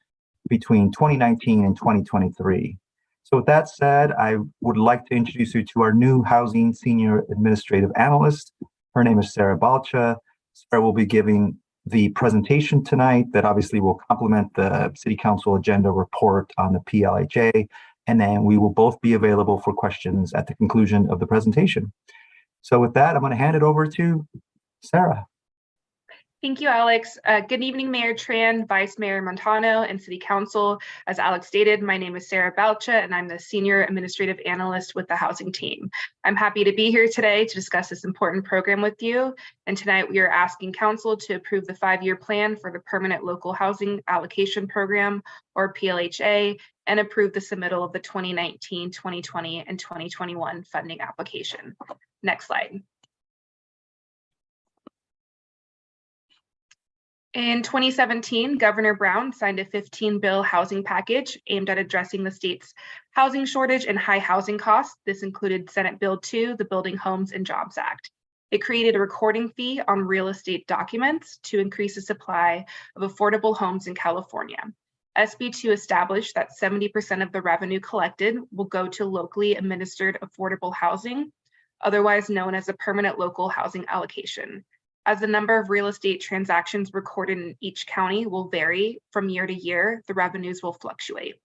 between 2019 and 2023. So with that said, I would like to introduce you to our new Housing Senior Administrative Analyst. Her name is Sarah Balcha. Sarah will be giving the presentation tonight that obviously will complement the City Council agenda report on the PLHA. And then we will both be available for questions at the conclusion of the presentation. So with that, I'm going to hand it over to Sarah.
Thank you, Alex. Good evening, Mayor Tran, Vice Mayor Montano, and City Council. As Alex stated, my name is Sarah Balcha, and I'm the Senior Administrative Analyst with the Housing team. I'm happy to be here today to discuss this important program with you. And tonight we are asking Council to approve the 5-year plan for the Permanent Local Housing Allocation Program, or PLHA, and approve the submittal of the 2019, 2020, and 2021 funding application. Next slide. In 2017, Governor Brown signed a 15-bill housing package aimed at addressing the state's housing shortage and high housing costs. This included Senate Bill 2, the Building Homes and Jobs Act. It created a recording fee on real estate documents to increase the supply of affordable homes in California. SB 2 established that 70% of the revenue collected will go to locally administered affordable housing, otherwise known as a permanent local housing allocation. As the number of real estate transactions recorded in each county will vary from year to year, the revenues will fluctuate.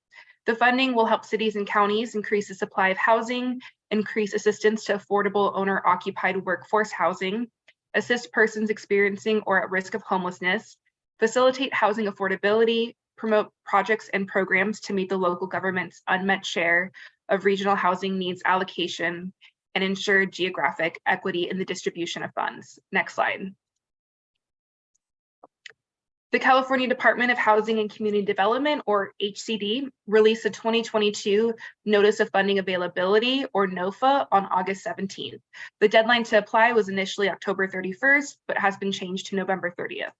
The funding will help cities and counties increase the supply of housing, increase assistance to affordable owner-occupied workforce housing, assist persons experiencing or at risk of homelessness, facilitate housing affordability, promote projects and programs to meet the local government's unmet share of regional housing needs allocation, and ensure geographic equity in the distribution of funds. Next slide. The California Department of Housing and Community Development, or HCD, released a 2022 Notice of Funding Availability, or NOFA, on August 17th. The deadline to apply was initially October 31st, but has been changed to November 30th.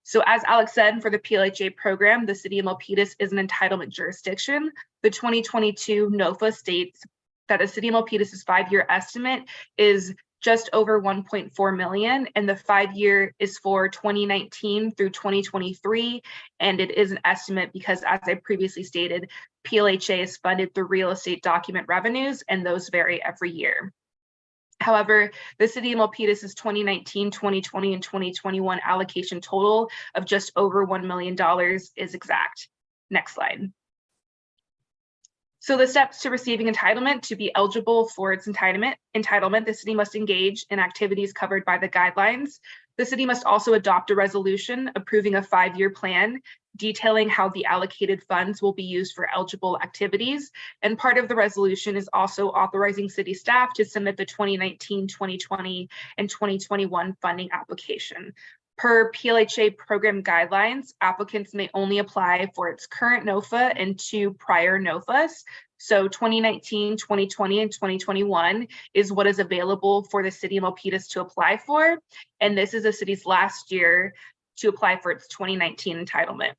So as Alex said, for the PLHA program, the city of Milpitas is an entitlement jurisdiction. The 2022 NOFA states that the city of Milpitas' 5-year estimate is just over 1.4 million, and the 5-year is for 2019 through 2023. And it is an estimate because, as I previously stated, PLHA is funded through real estate document revenues, and those vary every year. However, the city of Milpitas' 2019, 2020, and 2021 allocation total of just over $1 million is exact. Next slide. So the steps to receiving entitlement: to be eligible for its entitlement, the city must engage in activities covered by the guidelines. The city must also adopt a resolution approving a 5-year plan detailing how the allocated funds will be used for eligible activities. And part of the resolution is also authorizing city staff to submit the 2019, 2020, and 2021 funding application. Per PLHA program guidelines, applicants may only apply for its current NOFA and 2 prior NOFAs. So 2019, 2020, and 2021 is what is available for the city of Milpitas to apply for. And this is the city's last year to apply for its 2019 entitlement.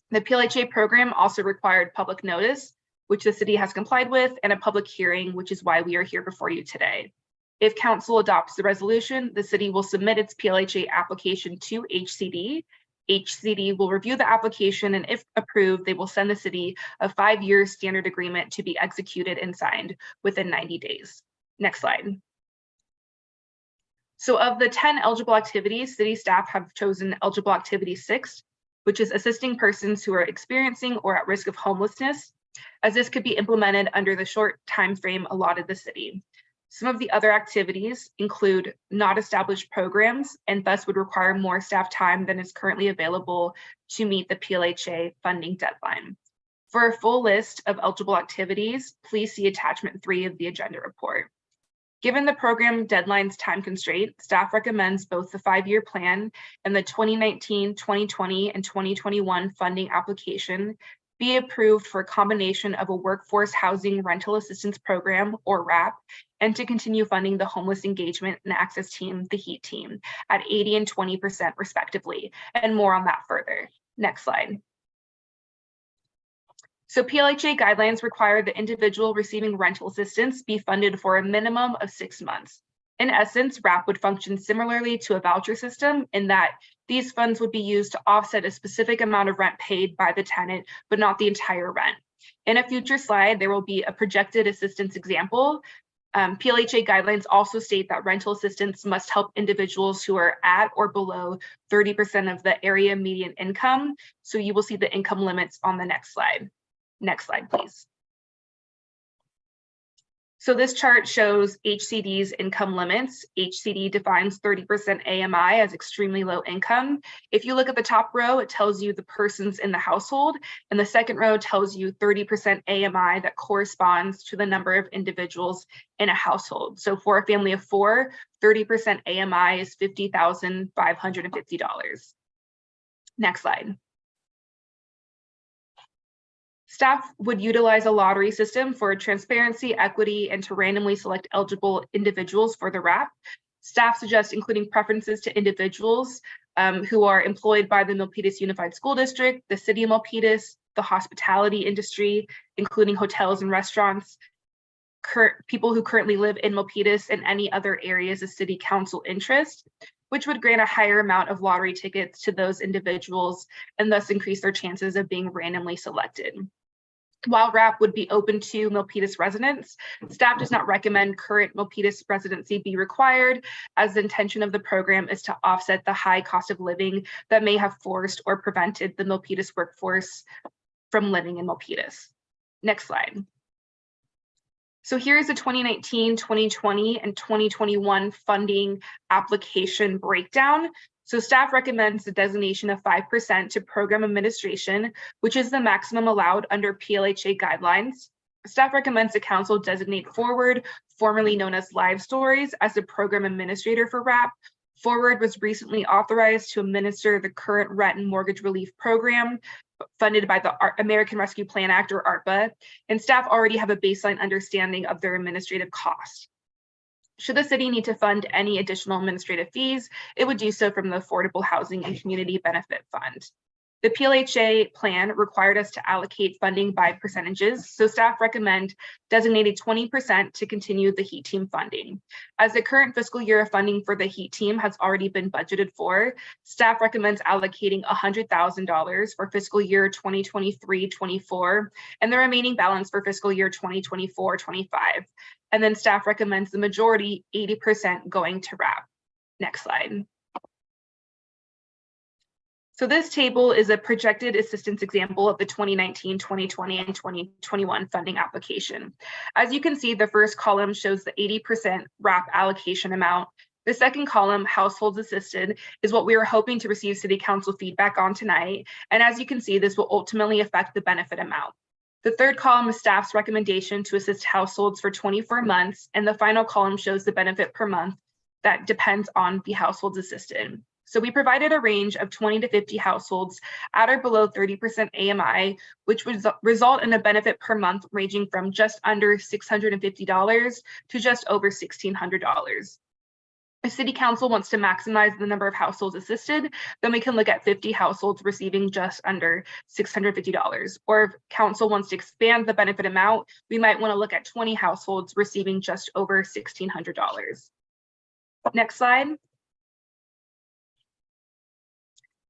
The PLHA program also required public notice, which the city has complied with, and a public hearing, which is why we are here before you today. If council adopts the resolution, the city will submit its PLHA application to HCD. HCD will review the application, and if approved, they will send the city a 5-year standard agreement to be executed and signed within 90 days. Next slide. So of the 10 eligible activities, city staff have chosen eligible activity 6, which is assisting persons who are experiencing or at risk of homelessness, as this could be implemented under the short time frame allotted the city. Some of the other activities include not established programs, and thus would require more staff time than is currently available to meet the PLHA funding deadline. For a full list of eligible activities, please see attachment 3 of the agenda report. Given the program deadline's time constraint, staff recommends both the 5-year plan and the 2019, 2020, and 2021 funding application be approved for a combination of a workforce housing rental assistance program, or WRAP, and to continue funding the homeless engagement and access team, the HEAT team, at 80% and 20% respectively, and more on that further. Next slide. So PLHA guidelines require the individual receiving rental assistance be funded for a minimum of 6 months. In essence, WRAP would function similarly to a voucher system in that these funds would be used to offset a specific amount of rent paid by the tenant, but not the entire rent. In a future slide, there will be a projected assistance example. PLHA guidelines also state that rental assistance must help individuals who are at or below 30% of the area median income. So you will see the income limits on the next slide. Next slide, please. So this chart shows HCD's income limits. HCD defines 30% AMI as extremely low income. If you look at the top row, it tells you the persons in the household, and the second row tells you 30% AMI that corresponds to the number of individuals in a household. So for a family of 4, 30% AMI is $50,550. Next slide. Staff would utilize a lottery system for transparency, equity, and to randomly select eligible individuals for the WRAP. Staff suggests including preferences to individuals who are employed by the Milpitas Unified School District, the City of Milpitas, the hospitality industry, including hotels and restaurants, people who currently live in Milpitas, and any other areas of City Council interest, which would grant a higher amount of lottery tickets to those individuals and thus increase their chances of being randomly selected. While RAP would be open to Milpitas residents, staff does not recommend current Milpitas residency be required, as the intention of the program is to offset the high cost of living that may have forced or prevented the Milpitas workforce from living in Milpitas. Next slide. So here's the 2019, 2020, and 2021 funding application breakdown. So staff recommends the designation of 5% to program administration, which is the maximum allowed under PLHA guidelines. Staff recommends the council designate Forward, formerly known as Live Stories, as the program administrator for RAP. Forward was recently authorized to administer the current rent and mortgage relief program funded by the American Rescue Plan Act, or ARPA, and staff already have a baseline understanding of their administrative costs. Should the city need to fund any additional administrative fees, it would do so from the Affordable Housing and Community Benefit Fund. The PLHA plan required us to allocate funding by percentages, so staff recommend designated 20% to continue the HEAT team funding. As the current fiscal year of funding for the HEAT team has already been budgeted for, staff recommends allocating $100,000 for fiscal year 2023-24 and the remaining balance for fiscal year 2024-25. And then staff recommends the majority, 80%, going to RAP. Next slide. So this table is a projected assistance example of the 2019, 2020, and 2021 funding application. As you can see, the first column shows the 80% RAP allocation amount. The second column, households assisted, is what we are hoping to receive city council feedback on tonight. And as you can see, this will ultimately affect the benefit amount. The third column is staff's recommendation to assist households for 24 months. And the final column shows the benefit per month that depends on the households assisted. So we provided a range of 20 to 50 households at or below 30% AMI, which would result in a benefit per month ranging from just under $650 to just over $1,600. If city council wants to maximize the number of households assisted, then we can look at 50 households receiving just under $650. Or if council wants to expand the benefit amount, we might want to look at 20 households receiving just over $1,600. Next slide.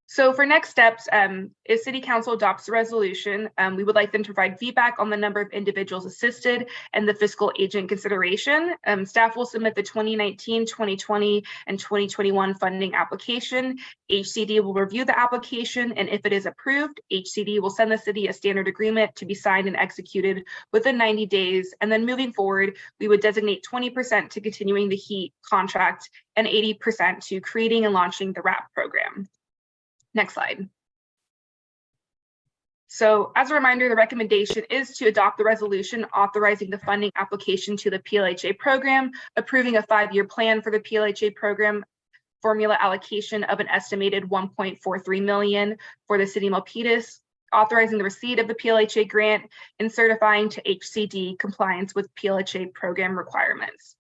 So for next steps, if city council adopts the resolution, we would like them to provide feedback on the number of individuals assisted and the fiscal agent consideration. Staff will submit the 2019, 2020, and 2021 funding application. HCD will review the application, and if it is approved, HCD will send the city a standard agreement to be signed and executed within 90 days. And then moving forward, we would designate 20% to continuing the HEAT contract and 80% to creating and launching the RAP program. Next slide. So as a reminder, the recommendation is to adopt the resolution authorizing the funding application to the PLHA program, approving a 5-year plan for the PLHA program, formula allocation of an estimated $1.43 million for the city of Milpitas, authorizing the receipt of the PLHA grant, and certifying to HCD compliance with PLHA program requirements.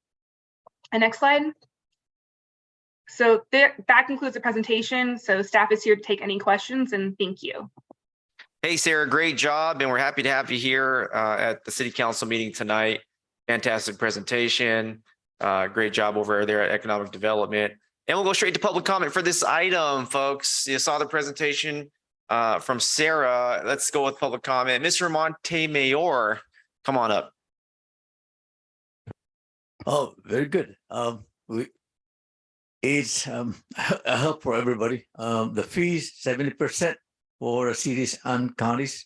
And next slide. So that concludes the presentation. So staff is here to take any questions, and thank you.
Hey, Sarah, great job. And we're happy to have you here at the city council meeting tonight. Fantastic presentation. Great job over there at economic development. And we'll go straight to public comment for this item, folks. You saw the presentation from Sarah. Let's go with public comment. Mr. Montemayor, come on up.
Oh, very good. It's a help for everybody. The fees 70% for cities and counties,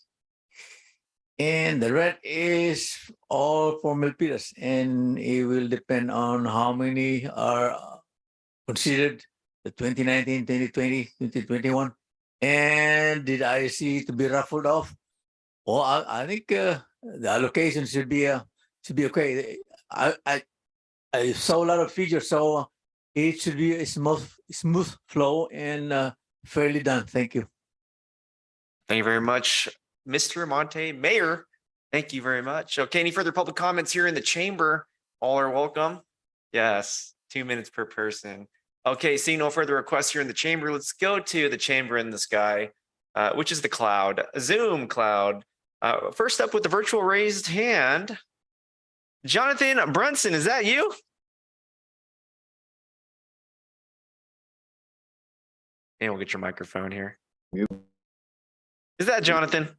and the rest is all for Milpitas, and it will depend on how many are considered the 2019, 2020, 2021, and did I see to be ruffled off? Well, I think the allocation should be okay. I saw a lot of figures, so it should be a smooth flow and fairly done. Thank you.
Thank you very much, Mr. Montemayor. Thank you very much. Okay, any further public comments here in the chamber? All are welcome. Yes, 2 minutes per person. Okay, seeing no further requests here in the chamber, let's go to the chamber in the sky, which is the cloud, Zoom cloud. First up with the virtual raised hand, Jonathan Brunson, is that you? And we'll get your microphone here. Is that Jonathan?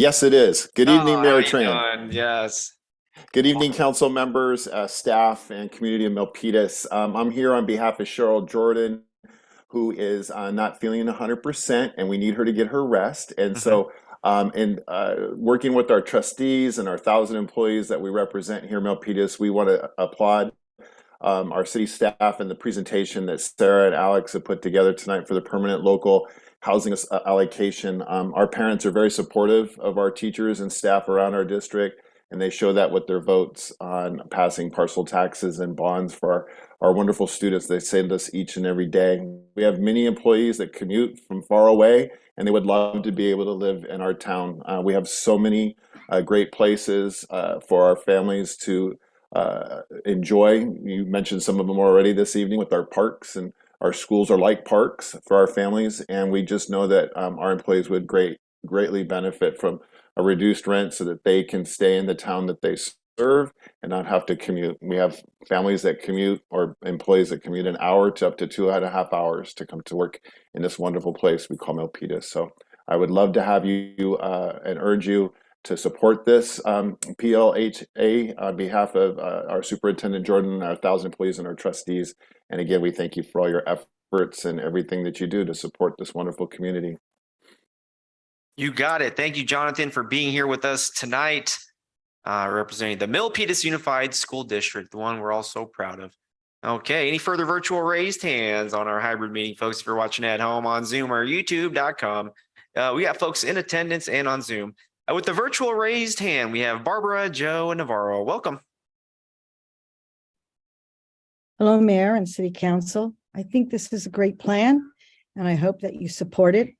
Yes, it is. Good evening,
How
Mayor
you
Tran.
doing? Yes.
Good evening, council members, staff, and community of Milpitas. I'm here on behalf of Cheryl Jordan, who is not feeling 100%, and we need her to get her rest. And so, working with our trustees and our 1,000 employees that we represent here in Milpitas, we want to applaud our city staff and the presentation that Sarah and Alex have put together tonight for the permanent local housing allocation. Our parents are very supportive of our teachers and staff around our district, and they show that with their votes on passing parcel taxes and bonds for our wonderful students. They send us each and every day. We have many employees that commute from far away, and they would love to be able to live in our town. We have so many great places for our families to enjoy. You mentioned some of them already this evening with our parks, and our schools are like parks for our families, and we just know that our employees would greatly benefit from a reduced rent so that they can stay in the town that they serve and not have to commute. We have families that commute, or employees that commute an hour to up to 2.5 hours to come to work in this wonderful place we call Milpitas. So I would love to have you and urge you to support this PLHA on behalf of our Superintendent Jordan, our 1,000 employees, and our trustees. And again, we thank you for all your efforts and everything that you do to support this wonderful community.
You got it. Thank you, Jonathan, for being here with us tonight, representing the Milpitas Unified School District, the one we're all so proud of. Okay, any further virtual raised hands on our hybrid meeting, folks? If you're watching at home on Zoom or youtube.com, we got folks in attendance and on Zoom. With the virtual raised hand, we have Barbara, Joe, and Navarro. Welcome.
Hello, Mayor and City Council. I think this is a great plan, and I hope that you support it.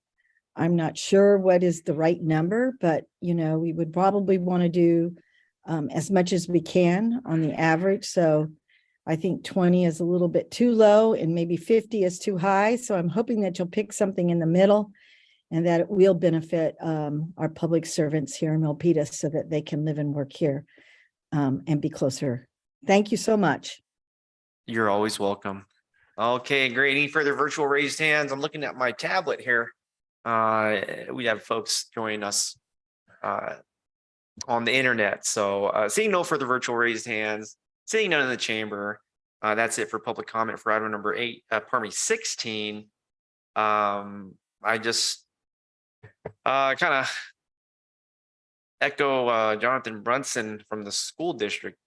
I'm not sure what is the right number, but we would probably want to do as much as we can on the average. So I think 20 is a little bit too low, and maybe 50 is too high. So I'm hoping that you'll pick something in the middle, and that it will benefit our public servants here in Milpitas so that they can live and work here and be closer. Thank you so much.
You're always welcome. Okay, great. Any further virtual raised hands? I'm looking at my tablet here. We have folks joining us on the internet. So seeing no further virtual raised hands, seeing none in the chamber, that's it for public comment for item number 16. I just kind of echo Jonathan Brunson from the school district.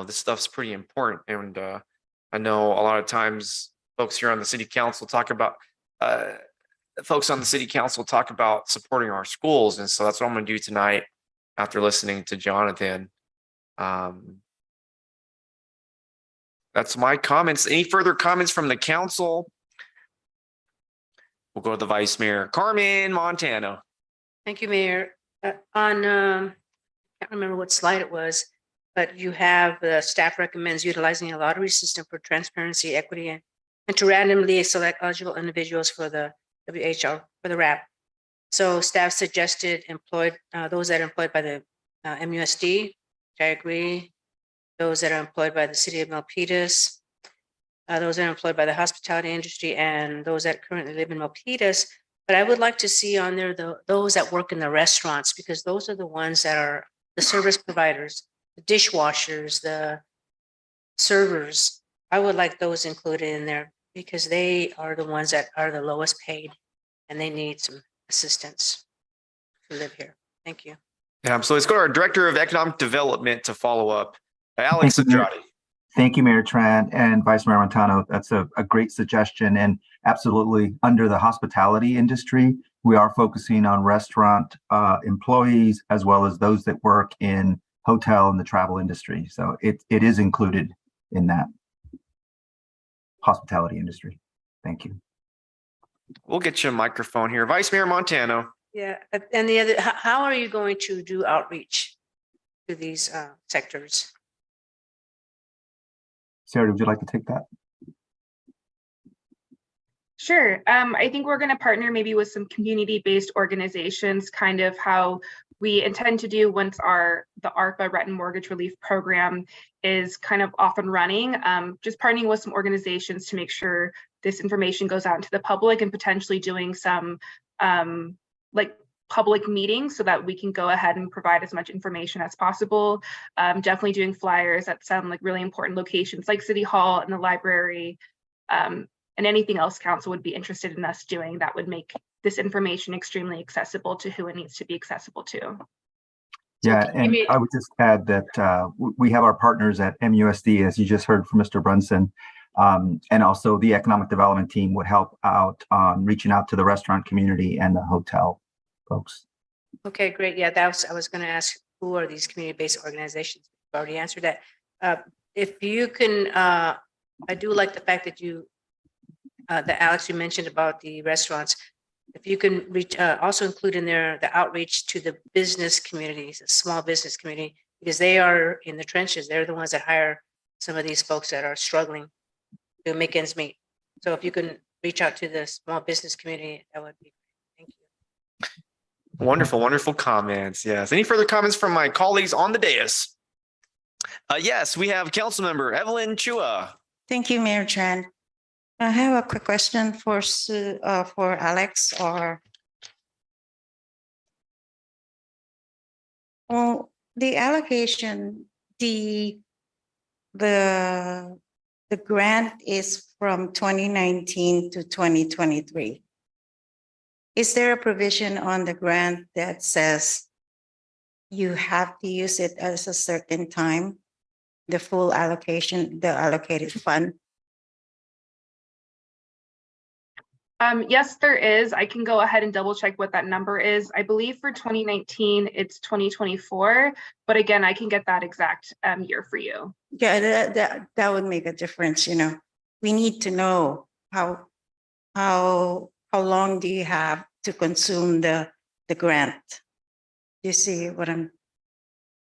This stuff's pretty important, and I know a lot of times folks here on the city council talk about supporting our schools, and so that's what I'm going to do tonight after listening to Jonathan. That's my comments. Any further comments from the council? We'll go to the Vice Mayor, Carmen Montano.
Thank you, Mayor. On, can't remember what slide it was, but you have the staff recommends utilizing a lottery system for transparency, equity, and to randomly select eligible individuals for the WHR, for the RAP. So staff suggested those that are employed by the MUSD, which I agree. Those that are employed by the city of Milpitas, those that are employed by the hospitality industry, and those that currently live in Milpitas. But I would like to see on there those that work in the restaurants, because those are the ones that are the service providers, the dishwashers, the servers. I would like those included in there because they are the ones that are the lowest paid, and they need some assistance to live here. Thank you.
Yeah, so let's go to our Director of Economic Development to follow up. Alex Andrade.
Thank you, Mayor Tran and Vice Mayor Montano. That's a great suggestion, and absolutely under the hospitality industry, we are focusing on restaurant employees as well as those that work in hotel and the travel industry. So it is included in that hospitality industry. Thank you.
We'll get you a microphone here. Vice Mayor Montano.
Yeah, and the other, how are you going to do outreach to these sectors?
Sarah, would you like to take that?
Sure. I think we're going to partner maybe with some community-based organizations, kind of how we intend to do once the ARPA Rent and Mortgage Relief Program is kind of off and running. Just partnering with some organizations to make sure this information goes out into the public, and potentially doing some like public meeting so that we can go ahead and provide as much information as possible. Definitely doing flyers at some like really important locations like City Hall and the library, and anything else council would be interested in us doing that would make this information extremely accessible to who it needs to be accessible to.
Yeah, and I would just add that we have our partners at MUSD, as you just heard from Mr. Brunson, and also the economic development team would help out on reaching out to the restaurant community and the hotel folks.
Okay, great. Yeah, I was going to ask, who are these community-based organizations? You've already answered that. If you can, I do like the fact that that Alex, you mentioned about the restaurants. If you can reach, also include in there the outreach to the business communities, the small business community, because they are in the trenches. They're the ones that hire some of these folks that are struggling to make ends meet. So if you can reach out to the small business community, that would be great. Thank you.
Wonderful, wonderful comments. Yes. Any further comments from my colleagues on the dais? Yes, we have Councilmember Evelyn Chua.
Thank you, Mayor Tran. I have a quick question for Alex or the allocation, the grant is from 2019 to 2023. Is there a provision on the grant that says you have to use it at a certain time, the full allocation, the allocated fund?
Yes, there is. I can go ahead and double check what that number is. I believe for 2019, it's 2024, but again, I can get that exact year for you.
Yeah, that would make a difference, you know. We need to know how long do you have to consume the grant? You see what I'm,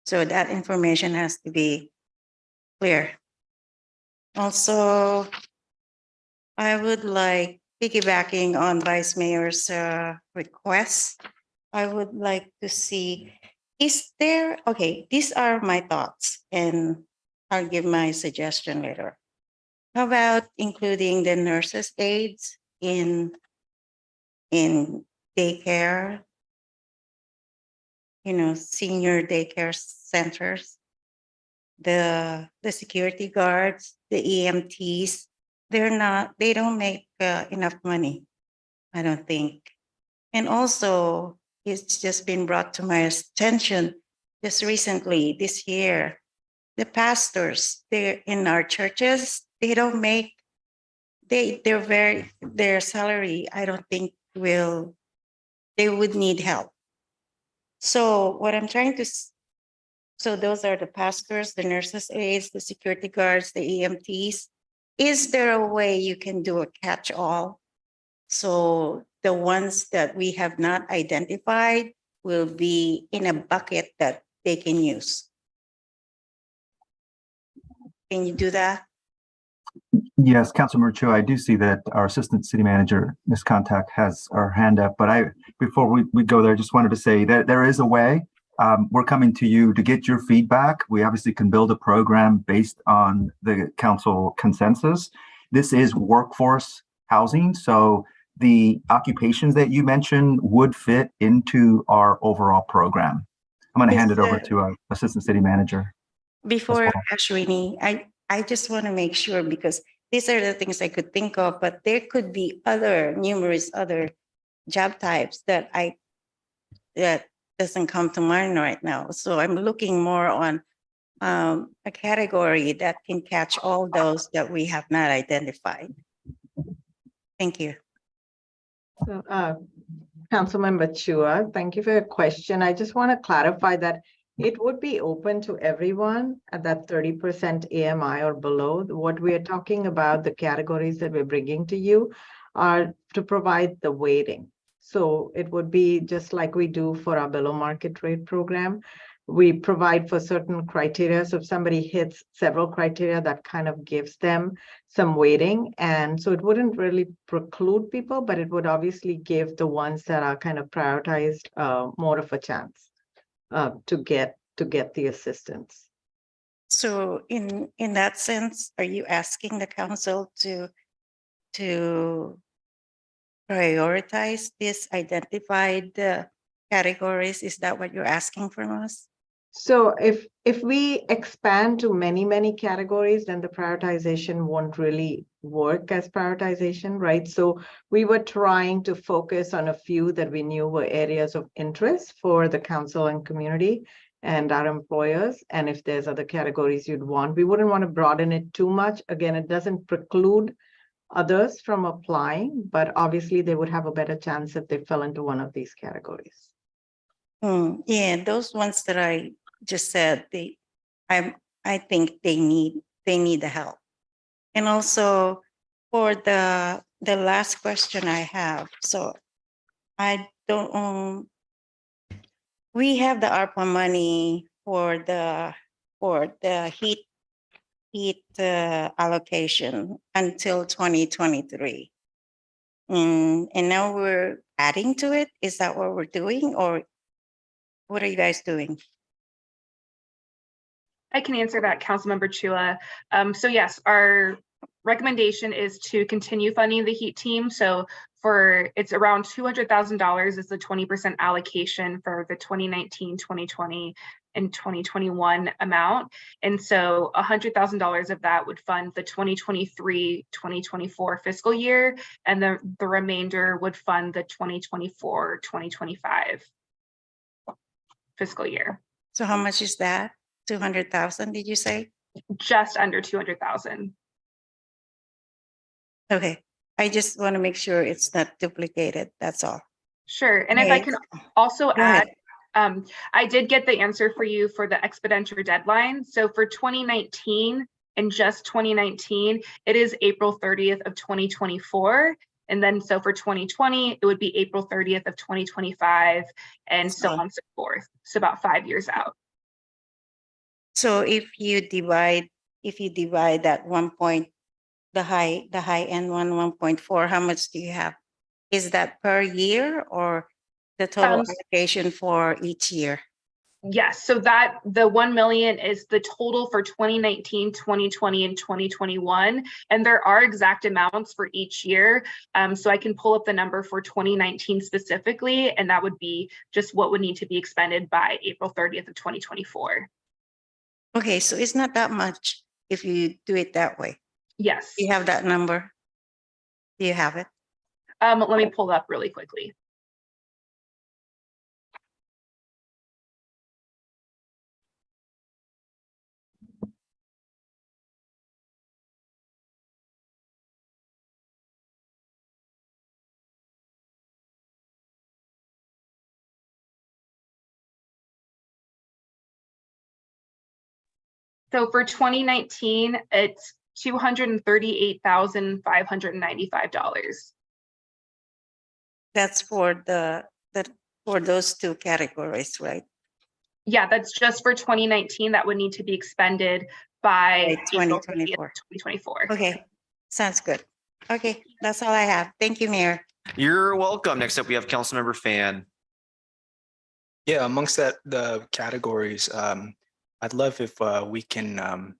so that information has to be clear. Also, I would like, piggybacking on Vice Mayor's request, I would like to see, is there, okay, these are my thoughts and I'll give my suggestion later. How about including the nurses' aides in daycare, you know, senior daycare centers, the security guards, the EMTs? They don't make enough money, I don't think. And also, it's just been brought to my attention just recently, this year, the pastors, they're in our churches, they don't make, their salary, I don't think they would need help. So what I'm trying to, so those are the pastors, the nurses' aides, the security guards, the EMTs. Is there a way you can do a catch-all? So the ones that we have not identified will be in a bucket that they can use. Can you do that?
Yes, Councilmember Cho, I do see that our Assistant City Manager, Ms. Contact, has her hand up. But before we go there, just wanted to say that there is a way. We're coming to you to get your feedback. We obviously can build a program based on the council consensus. This is workforce housing, so the occupations that you mentioned would fit into our overall program. I'm going to hand it over to our Assistant City Manager.
Before Ashwini, I just want to make sure, because these are the things I could think of, but there could be numerous other job types that doesn't come to mind right now. So I'm looking more on a category that can catch all those that we have not identified. Thank you.
So, Councilmember Chua, thank you for your question. I just want to clarify that it would be open to everyone at that 30% AMI or below. What we are talking about, the categories that we're bringing to you, are to provide the weighting. So it would be just like we do for our below market rate program. We provide for certain criteria. So if somebody hits several criteria, that kind of gives them some weighting. And so it wouldn't really preclude people, but it would obviously give the ones that are kind of prioritized more of a chance to get the assistance.
So in that sense, are you asking the council to prioritize this identified categories? Is that what you're asking from us?
So if we expand to many categories, then the prioritization won't really work as prioritization, right? So we were trying to focus on a few that we knew were areas of interest for the council and community and our employers. And if there's other categories you'd want, we wouldn't want to broaden it too much. Again, it doesn't preclude others from applying, but obviously they would have a better chance if they fell into one of these categories.
Yeah, those ones that I just said, I think they need the help. And also for the last question I have, so I don't, we have the ARPA money for the heat allocation until 2023. And now we're adding to it. Is that what we're doing, or what are you guys doing?
I can answer that, Councilmember Chua. So yes, our recommendation is to continue funding the heat team. So it's around $200,000 is the 20% allocation for the 2019, 2020, and 2021 amount. And so $100,000 of that would fund the 2023, 2024 fiscal year, and the remainder would fund the 2024, 2025 fiscal year.
So how much is that? 200,000, did you say?
Just under 200,000.
Okay, I just want to make sure it's not duplicated, that's all.
Sure, and if I can also
Go ahead.
add, I did get the answer for you for the expenditure deadline. So for 2019 and just 2019, it is April 30th of 2024. And then so for 2020, it would be April 30th of 2025, and so on and so forth. So about 5 years out.
So if you divide that the high end 1.4, how much do you have? Is that per year or the total allocation for each year?
Yes, so that the 1 million is the total for 2019, 2020, and 2021. And there are exact amounts for each year. So I can pull up the number for 2019 specifically, and that would be just what would need to be expended by April 30th of 2024.
Okay, so it's not that much if you do it that way.
Yes.
Do you have that number? Do you have it?
Let me pull it up really quickly. So for 2019, it's $238,595.
That's for for those two categories, right?
Yeah, that's just for 2019. That would need to be expended by
2024.
2024.
Okay, sounds good. Okay, that's all I have. Thank you, Mayor.
You're welcome. Next up, we have Councilmember Fan.
Yeah, amongst the categories, I'd love if we can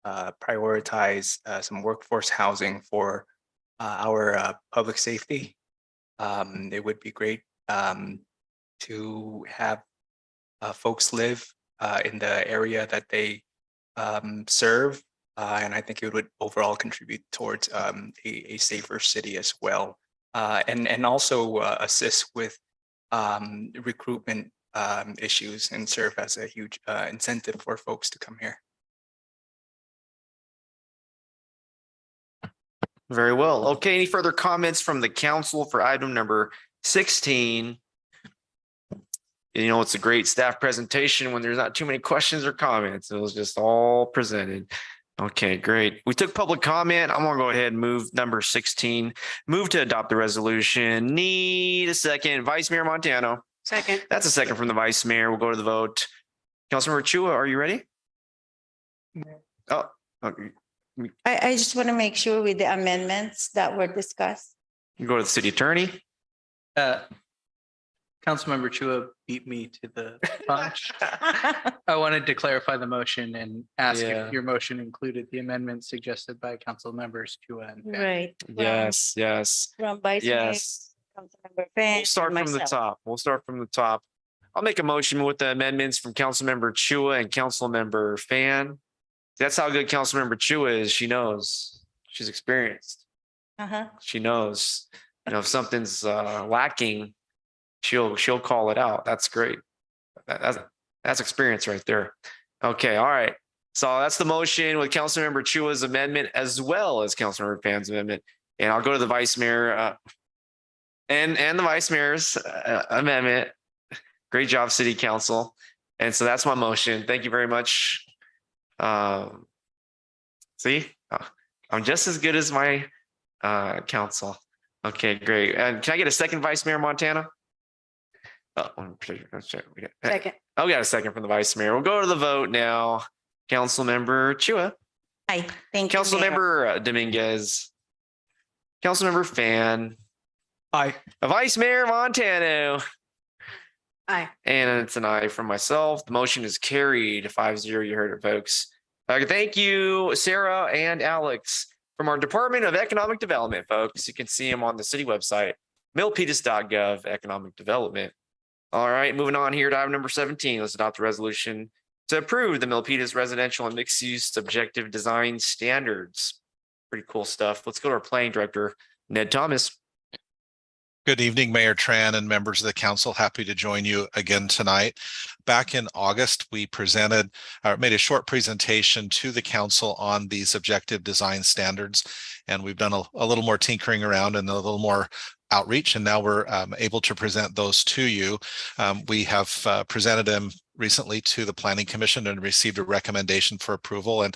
prioritize some workforce housing for our public safety. It would be great to have folks live in the area that they serve, and I think it would overall contribute towards a safer city as well, and also assist with recruitment issues and serve as a huge incentive for folks to come here.
Very well. Okay, any further comments from the council for item number 16? You know, it's a great staff presentation when there's not too many questions or comments. It was just all presented. Okay, great. We took public comment. I'm gonna go ahead and move number 16. Move to adopt the resolution. Need a second. Vice Mayor Montano.
Second.
That's a second from the Vice Mayor. We'll go to the vote. Councilmember Chua, are you ready? Oh, okay.
I just want to make sure with the amendments that were discussed.
You go to the City Attorney.
Councilmember Chua beat me to the punch. I wanted to clarify the motion and ask if your motion included the amendment suggested by Council Members Chua and Fan.
Right.
Yes, yes.
From Vice
Yes.
Councilmember Fan,
We'll start
and
from the
myself.
top. We'll start from the top. I'll make a motion with the amendments from Councilmember Chua and Councilmember Fan. That's how good Councilmember Chua is. She knows. She's experienced.
Uh-huh.
She knows. If something's lacking, she'll call it out. That's great. That's experience right there. Okay, all right. So that's the motion with Councilmember Chua's amendment as well as Councilmember Fan's amendment. And I'll go to the Vice Mayor and the Vice Mayor's amendment. Great job, City Council. And so that's my motion. Thank you very much. See, I'm just as good as my council. Okay, great. And can I get a second, Vice Mayor Montana?
Second.
Oh, we got a second from the Vice Mayor. We'll go to the vote now. Councilmember Chua.
Aye. Thank you, Mayor.
Councilmember Dominguez. Councilmember Fan.
Aye.
Vice Mayor Montano.
Aye.
And it's an aye from myself. The motion is carried 5-0. You heard it, folks. Thank you, Sarah and Alex from our Department of Economic Development, folks. You can see them on the city website, milpitas.gov, economic development. All right, moving on here to item number 17. Let's adopt a resolution to approve the Milpitas residential and mixed use objective design standards. Pretty cool stuff. Let's go to our planning director, Ned Thomas.
Good evening, Mayor Tran and members of the council. Happy to join you again tonight. Back in August, we made a short presentation to the council on these objective design standards, and we've done a little more tinkering around and a little more outreach, and now we're able to present those to you. We have presented them recently to the Planning Commission and received a recommendation for approval. And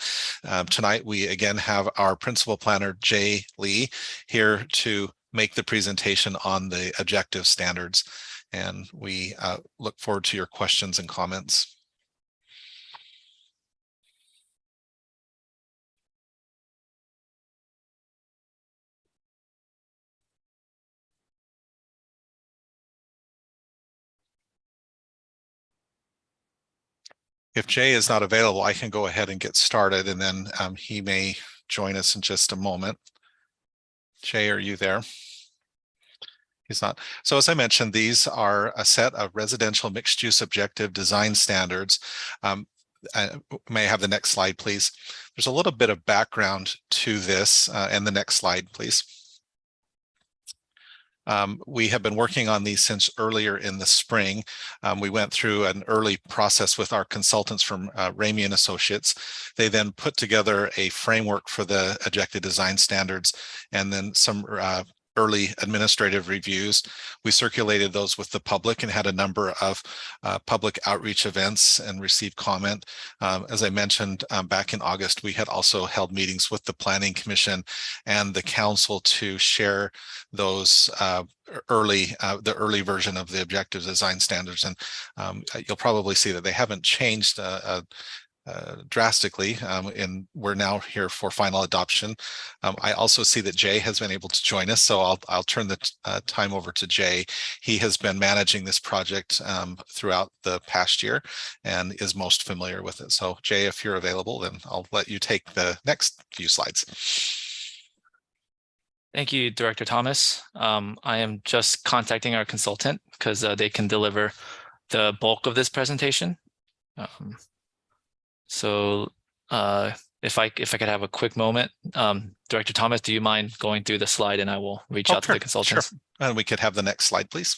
tonight we again have our principal planner, Jay Lee, here to make the presentation on the objective standards. And we look forward to your questions and comments. If Jay is not available, I can go ahead and get started, and then he may join us in just a moment. Jay, are you there? He's not. So as I mentioned, these are a set of residential mixed use objective design standards. May I have the next slide, please? There's a little bit of background to this, and the next slide, please. We have been working on these since earlier in the spring. We went through an early process with our consultants from Ramey and Associates. They then put together a framework for the objective design standards and then some early administrative reviews. We circulated those with the public and had a number of public outreach events and received comment. As I mentioned, back in August, we had also held meetings with the Planning Commission and the council to share those the early version of the objective design standards. And you'll probably see that they haven't changed drastically, and we're now here for final adoption. I also see that Jay has been able to join us, so I'll turn the time over to Jay. He has been managing this project throughout the past year and is most familiar with it. So Jay, if you're available, then I'll let you take the next few slides.
Thank you, Director Thomas. I am just contacting our consultant because they can deliver the bulk of this presentation. So if I could have a quick moment, Director Thomas, do you mind going through the slide and I will reach out to the consultants?
Sure. And we could have the next slide, please.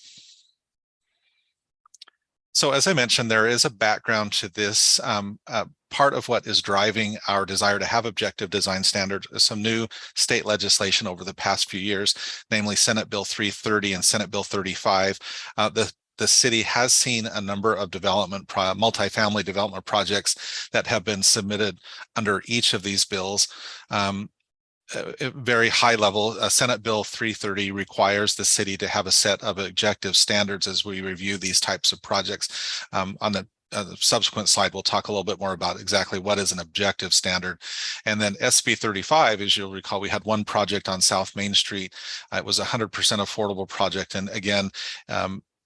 So as I mentioned, there is a background to this. Part of what is driving our desire to have objective design standards is some new state legislation over the past few years, namely Senate Bill 330 and Senate Bill 35. The city has seen a number of multifamily development projects that have been submitted under each of these bills. Very high level, Senate Bill 330 requires the city to have a set of objective standards as we review these types of projects. On the subsequent slide, we'll talk a little bit more about exactly what is an objective standard. And then SB 35, as you'll recall, we had one project on South Main Street. It was a 100% affordable project. And again,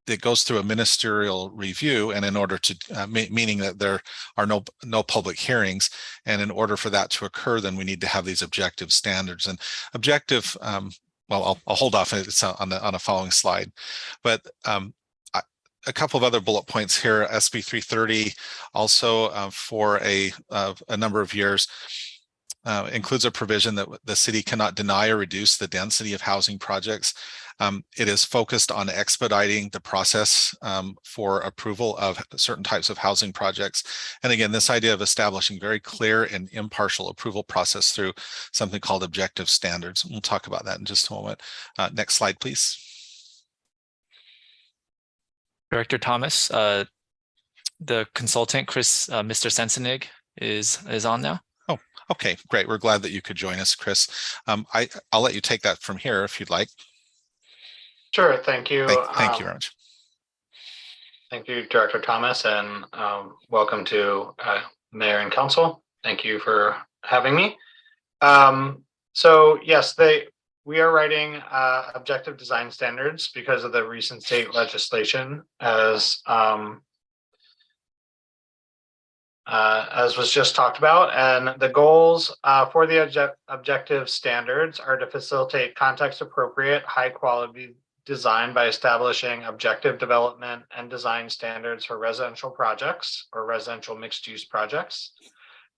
it goes through a ministerial review, and in order to meaning that there are no public hearings, and in order for that to occur, then we need to have these objective standards. And objective well, I'll hold off. It's on a following slide, but a couple of other bullet points here. SB 330 also for a number of years includes a provision that the city cannot deny or reduce the density of housing projects. It is focused on expediting the process for approval of certain types of housing projects. And again, this idea of establishing very clear and impartial approval process through something called objective standards. We'll talk about that in just a moment. Next slide, please.
Director Thomas, the consultant, Mr. Sensenig is on now.
Oh, okay, great. We're glad that you could join us, Chris. I'll let you take that from here if you'd like.
Sure, thank you.
Thank you very much.
Thank you, Director Thomas, and welcome to Mayor and Council. Thank you for having me. So yes, we are writing objective design standards because of the recent state legislation, as was just talked about. And the goals for the objective standards are to facilitate context-appropriate, high-quality design by establishing objective development and design standards for residential projects or residential mixed-use projects,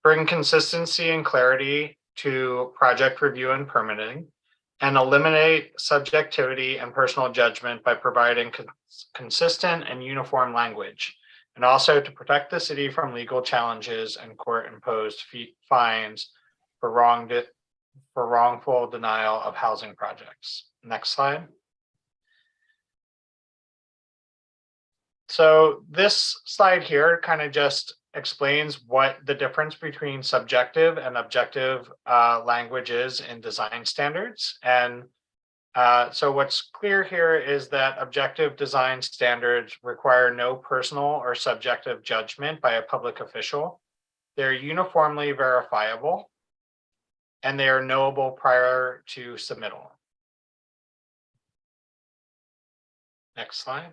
bring consistency and clarity to project review and permitting, and eliminate subjectivity and personal judgment by providing consistent and uniform language, and also to protect the city from legal challenges and court-imposed fines for wrongful denial of housing projects. Next slide. So this slide here kind of just explains what the difference between subjective and objective language is in design standards. And so what's clear here is that objective design standards require no personal or subjective judgment by a public official. They're uniformly verifiable, and they are knowable prior to submittal. Next slide.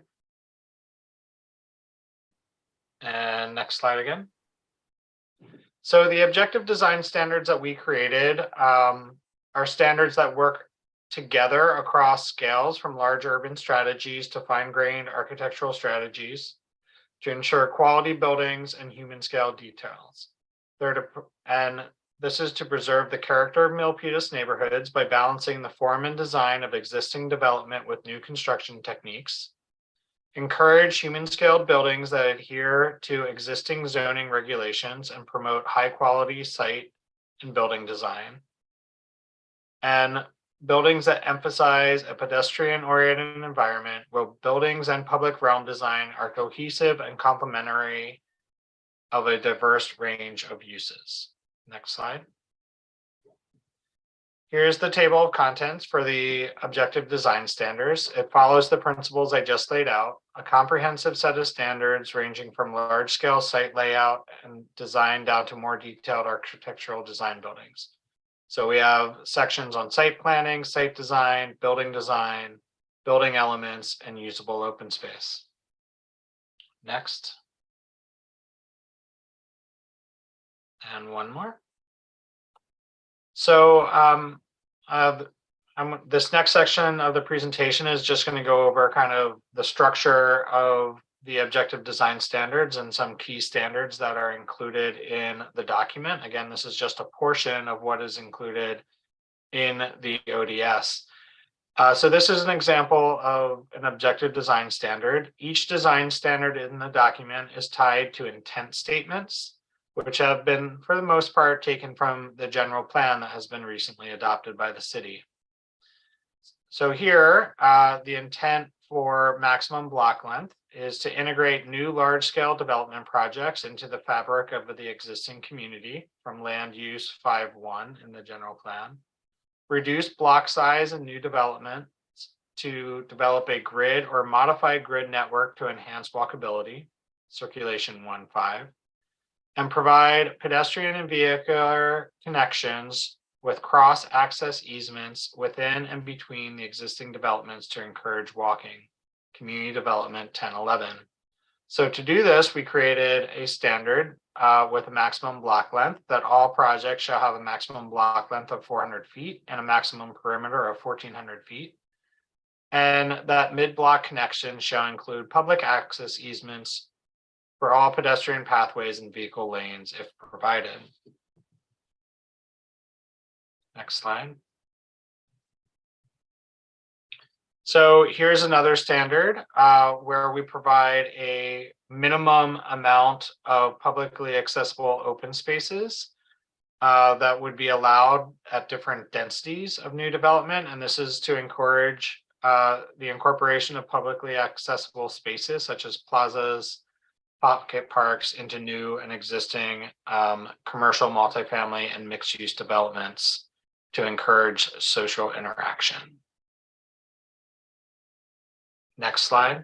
And next slide again. So the objective design standards that we created are standards that work together across scales, from large urban strategies to fine-grained architectural strategies, to ensure quality buildings and human scale details. And this is to preserve the character of Milpitas neighborhoods by balancing the form and design of existing development with new construction techniques, encourage human-scaled buildings that adhere to existing zoning regulations and promote high-quality site and building design, and buildings that emphasize a pedestrian-oriented environment where buildings and public realm design are cohesive and complementary of a diverse range of uses. Next slide. Here's the table of contents for the objective design standards. It follows the principles I just laid out, a comprehensive set of standards ranging from large-scale site layout and design down to more detailed architectural design buildings. So we have sections on site planning, site design, building elements, and usable open space. Next. And one more. So this next section of the presentation is just going to go over kind of the structure of the objective design standards and some key standards that are included in the document. Again, this is just a portion of what is included in the ODS. So this is an example of an objective design standard. Each design standard in the document is tied to intent statements, which have been, for the most part, taken from the general plan that has been recently adopted by the city. So here, the intent for maximum block length is to integrate new large-scale development projects into the fabric of the existing community from land use 5.1 in the general plan. Reduce block size in new developments to develop a grid or modified grid network to enhance walkability, circulation 1.5. And provide pedestrian and vehicular connections with cross-access easements within and between the existing developments to encourage walking, community development 10.11. So to do this, we created a standard with a maximum block length, that all projects shall have a maximum block length of 400 feet and a maximum perimeter of 1,400 feet. And that mid-block connections shall include public access easements for all pedestrian pathways and vehicle lanes if provided. Next slide. So here's another standard where we provide a minimum amount of publicly accessible open spaces that would be allowed at different densities of new development. And this is to encourage the incorporation of publicly accessible spaces such as plazas, pocket parks into new and existing commercial, multifamily, and mixed-use developments to encourage social interaction. Next slide.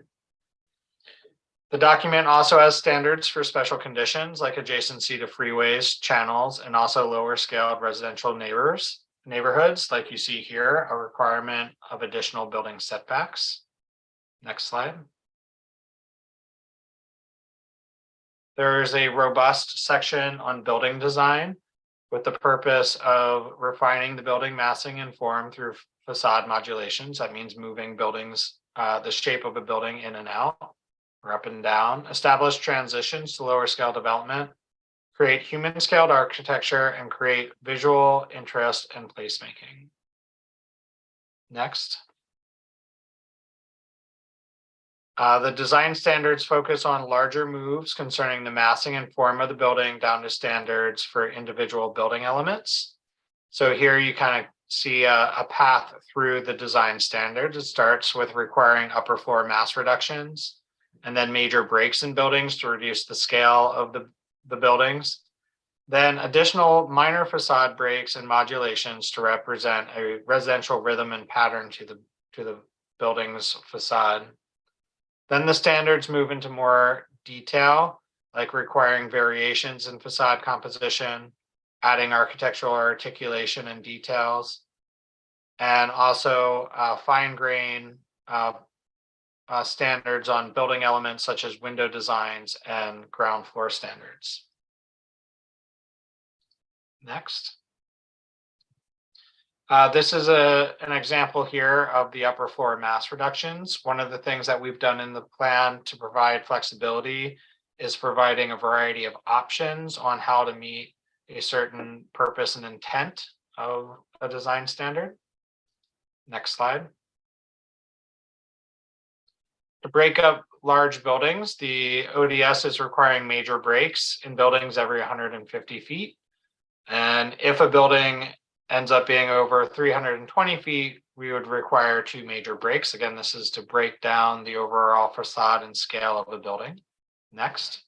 The document also has standards for special conditions like adjacency to freeways, channels, and also lower scaled residential neighborhoods, like you see here, a requirement of additional building setbacks. Next slide. There's a robust section on building design with the purpose of refining the building massing and form through facade modulations. That means moving buildings, the shape of a building in and out or up and down, establish transitions to lower scale development, create human scaled architecture, and create visual interest and placemaking. Next. The design standards focus on larger moves concerning the massing and form of the building down to standards for individual building elements. So here you kind of see a path through the design standards. It starts with requiring upper floor mass reductions and then major breaks in buildings to reduce the scale of the buildings. Then additional minor facade breaks and modulations to represent a residential rhythm and pattern to the building's facade. Then the standards move into more detail, like requiring variations in facade composition, adding architectural articulation and details, and also fine grain standards on building elements such as window designs and ground floor standards. Next. This is an example here of the upper floor mass reductions. One of the things that we've done in the plan to provide flexibility is providing a variety of options on how to meet a certain purpose and intent of a design standard. Next slide. To break up large buildings, the ODS is requiring major breaks in buildings every 150 feet. And if a building ends up being over 320 feet, we would require 2 major breaks. Again, this is to break down the overall facade and scale of the building. Next.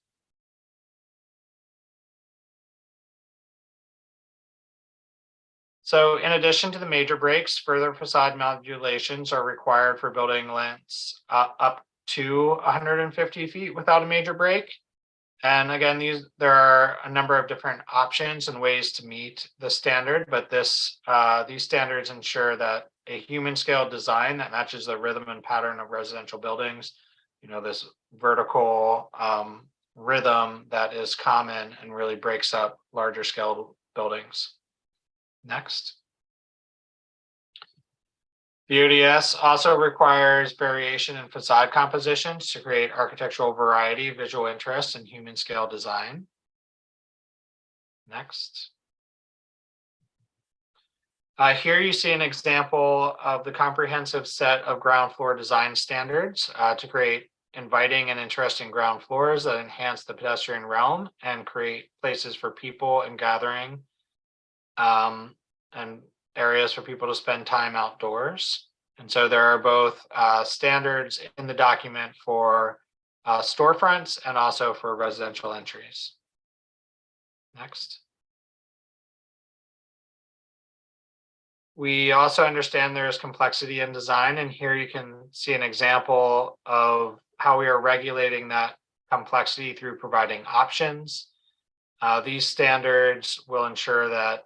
So in addition to the major breaks, further facade modulations are required for building lengths up to 150 feet without a major break. And again, there are a number of different options and ways to meet the standard, but these standards ensure that a human scale design that matches the rhythm and pattern of residential buildings, this vertical rhythm that is common and really breaks up larger scale buildings. Next. The ODS also requires variation in facade compositions to create architectural variety, visual interest, and human scale design. Next. Here you see an example of the comprehensive set of ground floor design standards to create inviting and interesting ground floors that enhance the pedestrian realm and create places for people and gathering and areas for people to spend time outdoors. And so there are both standards in the document for storefronts and also for residential entries. Next. We also understand there is complexity in design, and here you can see an example of how we are regulating that complexity through providing options. These standards will ensure that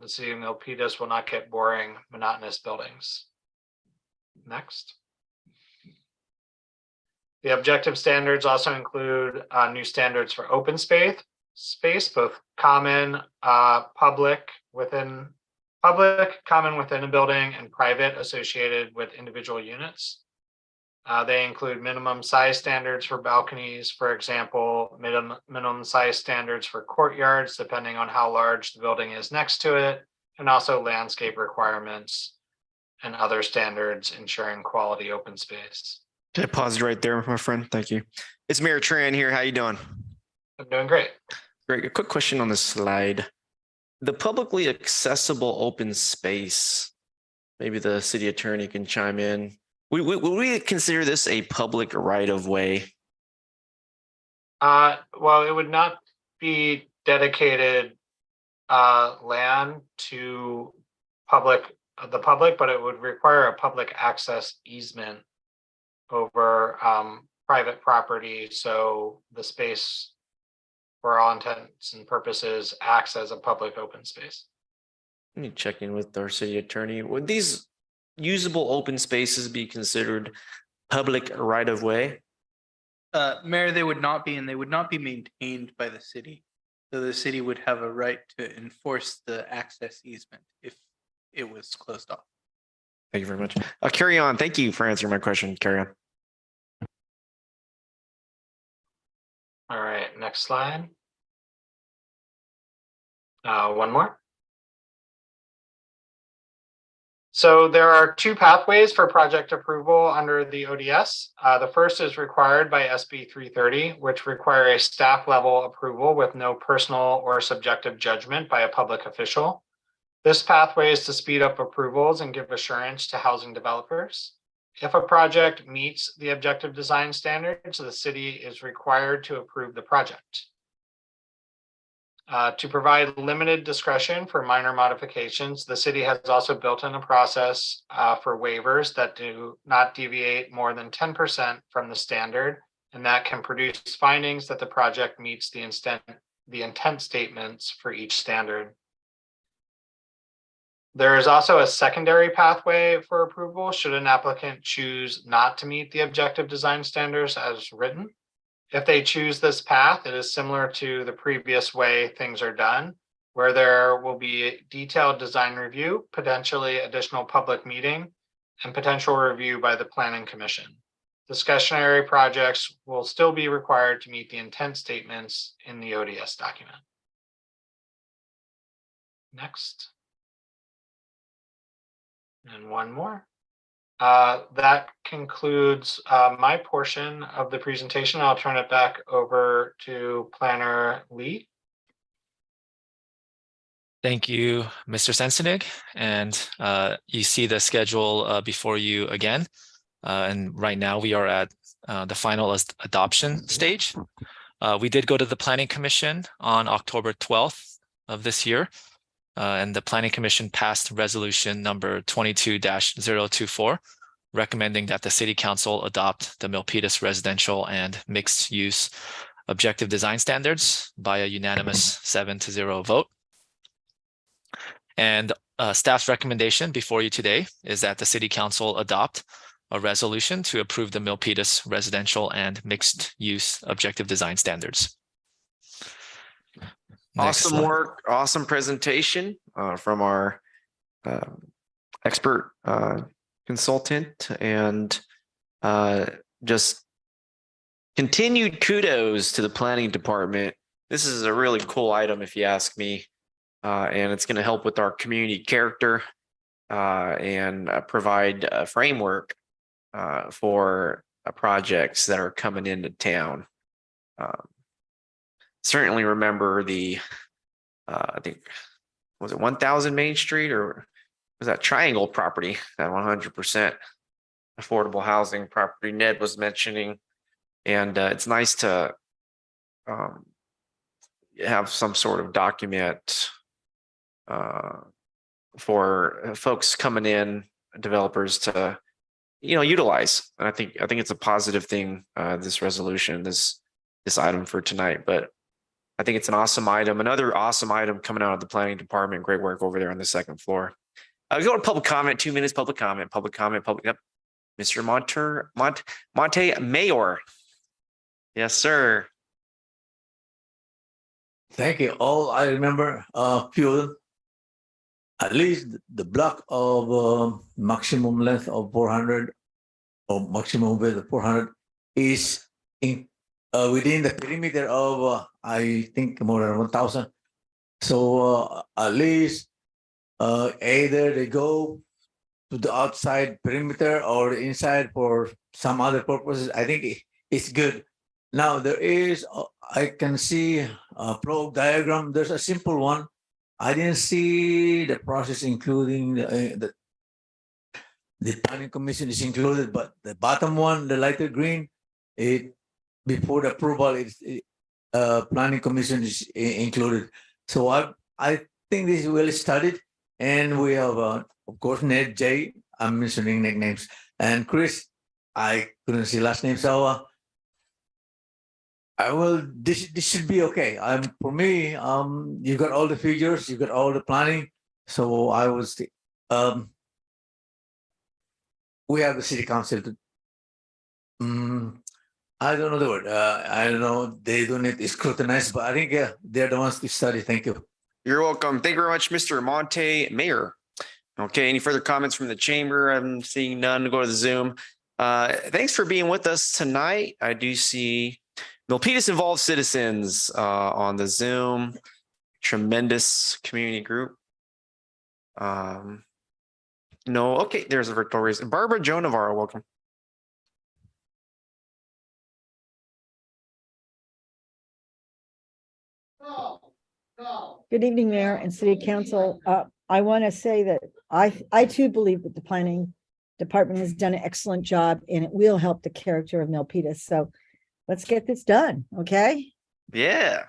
the city of Milpitas will not get boring, monotonous buildings. Next. The objective standards also include new standards for open space. space, both common, common within a building, and private associated with individual units. They include minimum size standards for balconies, for example, minimum size standards for courtyards, depending on how large the building is next to it, and also landscape requirements and other standards ensuring quality open space.
Okay, pause right there, my friend. Thank you. It's Mayor Tran here. How you doing?
I'm doing great.
Great. A quick question on the slide. The publicly accessible open space, maybe the city attorney can chime in. Would we consider this a public right of way?
Well, it would not be dedicated land to the public, but it would require a public access easement over private property. So the space, for all intents and purposes, acts as a public open space.
Let me check in with our city attorney. Would these usable open spaces be considered public right of way?
Mayor, they would not be, and they would not be maintained by the city. So the city would have a right to enforce the access easement if it was closed off.
Thank you very much. Carry on. Thank you for answering my question. Carry on.
All right, next slide. One more. So there are two pathways for project approval under the ODS. The first is required by SB 330, which require a staff level approval with no personal or subjective judgment by a public official. This pathway is to speed up approvals and give assurance to housing developers. If a project meets the objective design standards, the city is required to approve the project. To provide limited discretion for minor modifications, the city has also built in a process for waivers that do not deviate more than 10% from the standard, and that can produce findings that the project meets the intent statements for each standard. There is also a secondary pathway for approval should an applicant choose not to meet the objective design standards as written. If they choose this path, it is similar to the previous way things are done, where there will be a detailed design review, potentially additional public meeting, and potential review by the Planning Commission. Discretionary projects will still be required to meet the intent statements in the ODS document. Next. And one more. That concludes my portion of the presentation. I'll turn it back over to Planner Lee.
Thank you, Mr. Sensenig. And you see the schedule before you again. And right now we are at the final adoption stage. We did go to the Planning Commission on October 12th of this year. And the Planning Commission passed resolution number 22-024, recommending that the City Council adopt the Milpitas residential and mixed use objective design standards by a unanimous 7-0 vote. And staff's recommendation before you today is that the City Council adopt a resolution to approve the Milpitas residential and mixed use objective design standards.
Awesome work, awesome presentation from our expert consultant, and just continued kudos to the planning department. This is a really cool item, if you ask me, and it's going to help with our community character and provide a framework for projects that are coming into town. Certainly remember the, I think, was it 1000 Main Street, or was that Triangle property, that 100% affordable housing property Ned was mentioning. And it's nice to have some sort of document for folks coming in, developers to, utilize. And I think it's a positive thing, this resolution, this item for tonight. But I think it's an awesome item. Another awesome item coming out of the planning department. Great work over there on the second floor. Go to public comment, 2 minutes, public comment. Yep. Mr. Montemayor. Yes, sir.
Thank you. All I remember, few of them, at least the block of maximum length of 400 or maximum width of 400 is in within the perimeter of I think more than 1,000. So at least either they go to the outside perimeter or the inside for some other purposes. I think it's good. Now there is, I can see a flow diagram. There's a simple one. I didn't see the process including the planning commission is included, but the bottom one, the lighter green, it before the approval, planning commission is included. So I think this is well studied, and we have of course Ned, Jay. I'm mentioning nicknames, and Chris. I couldn't see last name, so I will. This should be okay. For me. You got all the figures, you got all the planning, so I was. We have the city council to. I don't know the word. I don't know. They don't need to scrutinize, but I think they're the ones to study. Thank you.
You're welcome. Thank you very much, Mr. Monte. Mayor. Okay, any further comments from the chamber? I'm seeing none. Go to the Zoom. Thanks for being with us tonight. I do see Milpitas involved citizens on the Zoom. Tremendous community group. No, okay, there's a Victoria's. Barbara Jo Navarro, welcome.
Good evening, Mayor and City Council. I want to say that I too believe that the planning department has done an excellent job and it will help the character of Milpitas. So let's get this done, okay?
Yeah.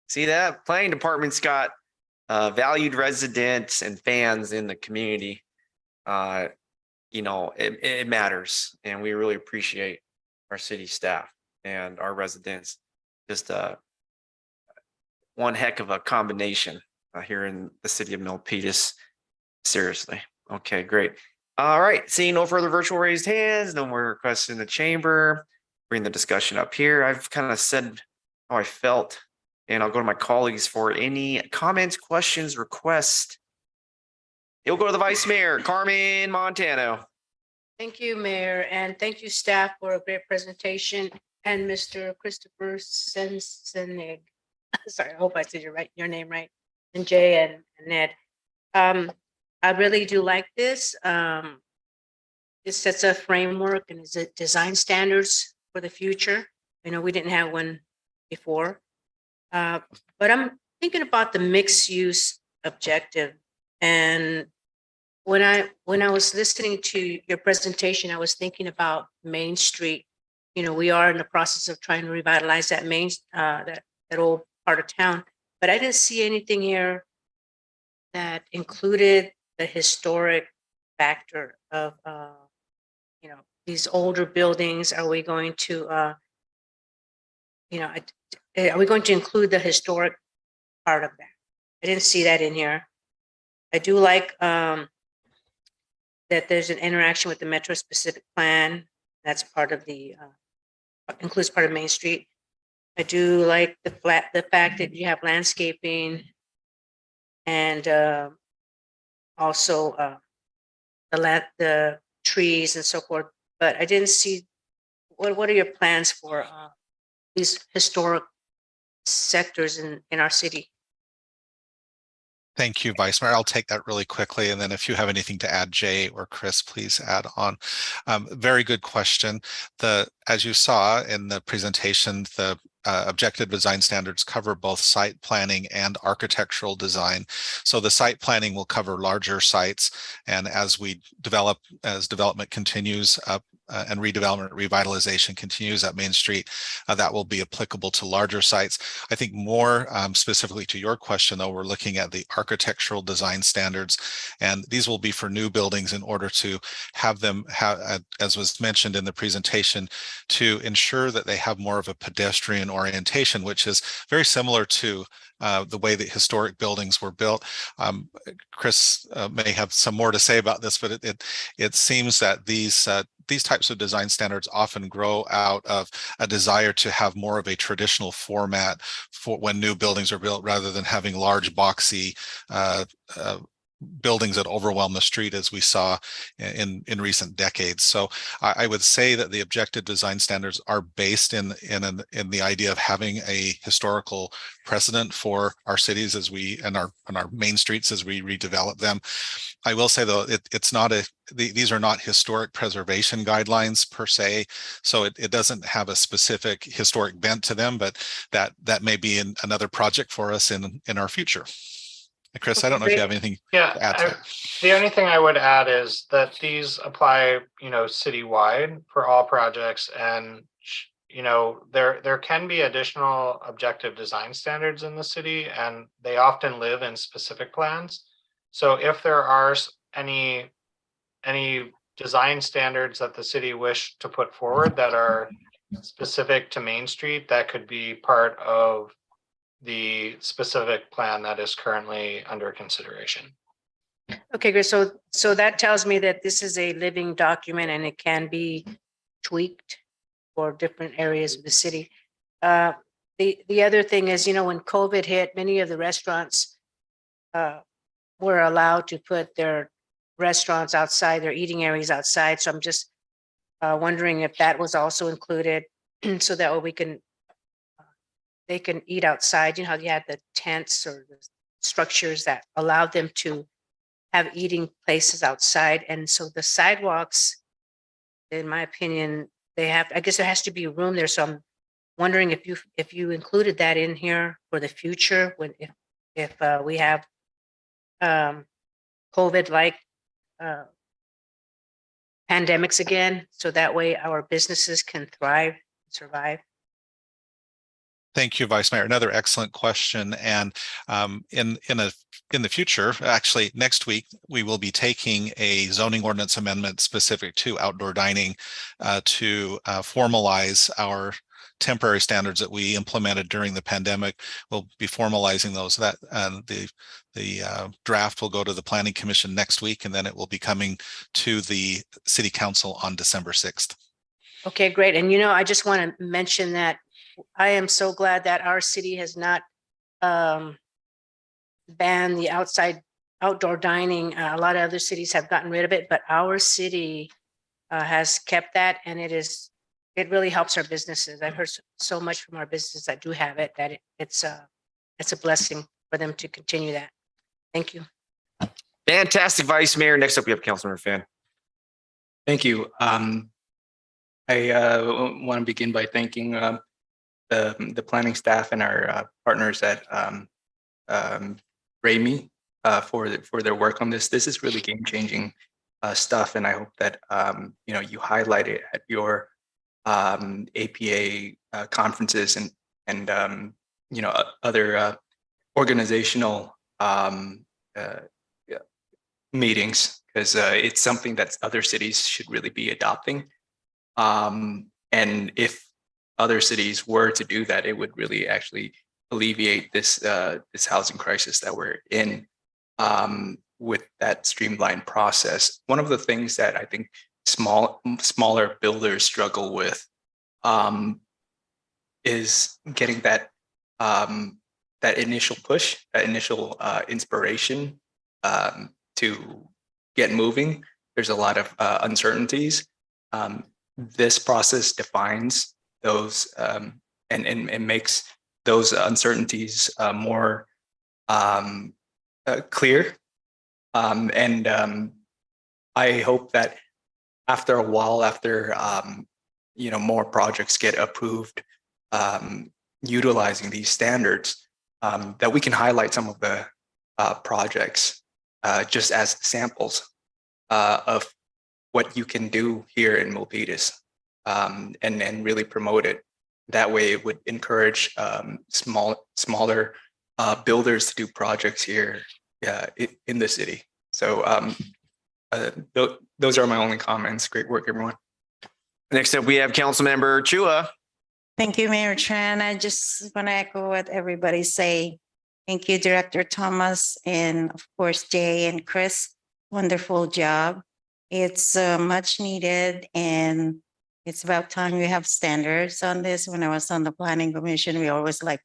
See that? Planning department's got valued residents and fans in the community. You know, it matters, and we really appreciate our city staff and our residents. Just one heck of a combination here in the city of Milpitas. Seriously. Okay, great. All right. Seeing no further virtual raised hands, no more requests in the chamber. Bring the discussion up here. I've kind of said how I felt, and I'll go to my colleagues for any comments, questions, requests. You'll go to the Vice Mayor, Carmen Montano.
Thank you, Mayor, and thank you, staff, for a great presentation, and Mr. Christopher Sensenig. Sorry, I hope I said your name right, and Jay and Ned. I really do like this. It sets a framework and is it design standards for the future. I know we didn't have one before, but I'm thinking about the mixed use objective. And when I was listening to your presentation, I was thinking about Main Street. You know, we are in the process of trying to revitalize that that old part of town, but I didn't see anything here that included the historic factor of you know, these older buildings. Are we going to you know, are we going to include the historic part of that? I didn't see that in here. I do like that there's an interaction with the Metro Specific Plan. That's part of the includes part of Main Street. I do like the fact that you have landscaping and also the trees and so forth. But I didn't see what are your plans for these historic sectors in our city?
Thank you, Vice Mayor. I'll take that really quickly. And then if you have anything to add, Jay or Chris, please add on. Very good question. As you saw in the presentation, the objective design standards cover both site planning and architectural design. So the site planning will cover larger sites. And as development continues up and redevelopment, revitalization continues at Main Street, that will be applicable to larger sites. I think more specifically to your question, though, we're looking at the architectural design standards, and these will be for new buildings in order to have them, as was mentioned in the presentation, to ensure that they have more of a pedestrian orientation, which is very similar to the way that historic buildings were built. Chris may have some more to say about this, but it seems that these these types of design standards often grow out of a desire to have more of a traditional format for when new buildings are built, rather than having large boxy buildings that overwhelm the street, as we saw in recent decades. So I would say that the objective design standards are based in the idea of having a historical precedent for our cities as we and our main streets as we redevelop them. I will say though, it's not these are not historic preservation guidelines per se, so it doesn't have a specific historic bent to them, but that may be another project for us in our future. Chris, I don't know if you have anything to add to that.
The only thing I would add is that these apply, citywide for all projects, and there can be additional objective design standards in the city, and they often live in specific plans. So if there are any design standards that the city wish to put forward that are specific to Main Street, that could be part of the specific plan that is currently under consideration.
Okay, great. So that tells me that this is a living document and it can be tweaked for different areas of the city. The other thing is, when COVID hit, many of the restaurants were allowed to put their restaurants outside, their eating areas outside. So I'm just wondering if that was also included, so that way they can eat outside. You know how you had the tents or the structures that allowed them to have eating places outside. And so the sidewalks, in my opinion, I guess there has to be room there. So I'm wondering if you included that in here for the future, if we have COVID-like pandemics again, so that way our businesses can thrive and survive.
Thank you, Vice Mayor. Another excellent question. And in the future, actually next week, we will be taking a zoning ordinance amendment specific to outdoor dining to formalize our temporary standards that we implemented during the pandemic. We'll be formalizing those. The draft will go to the Planning Commission next week, and then it will be coming to the City Council on December 6th.
Okay, great. And I just want to mention that I am so glad that our city has not banned the outdoor dining. A lot of other cities have gotten rid of it, but our city has kept that, and it really helps our businesses. I've heard so much from our businesses that do have it, that it's a blessing for them to continue that. Thank you.
Fantastic, Vice Mayor. Next up, we have Councilmember Fan.
Thank you. I want to begin by thanking the planning staff and our partners at Ramey for their work on this. This is really game-changing stuff, and I hope that you highlight it at your APA conferences and other organizational meetings, because it's something that other cities should really be adopting. And if other cities were to do that, it would really actually alleviate this housing crisis that we're in with that streamlined process. One of the things that I think smaller builders struggle with is getting that initial push, that initial inspiration to get moving. There's a lot of uncertainties. This process defines those and makes those uncertainties more clear. I hope that after a while, after more projects get approved utilizing these standards, that we can highlight some of the projects just as samples of what you can do here in Milpitas, and really promote it. That way it would encourage smaller builders to do projects here in the city. So those are my only comments. Great work, everyone.
Next up, we have Councilmember Chua.
Thank you, Mayor Tran. I just want to echo what everybody's saying. Thank you, Director Thomas, and of course, Jay and Chris. Wonderful job. It's much needed, and it's about time we have standards on this. When I was on the planning commission, we always like,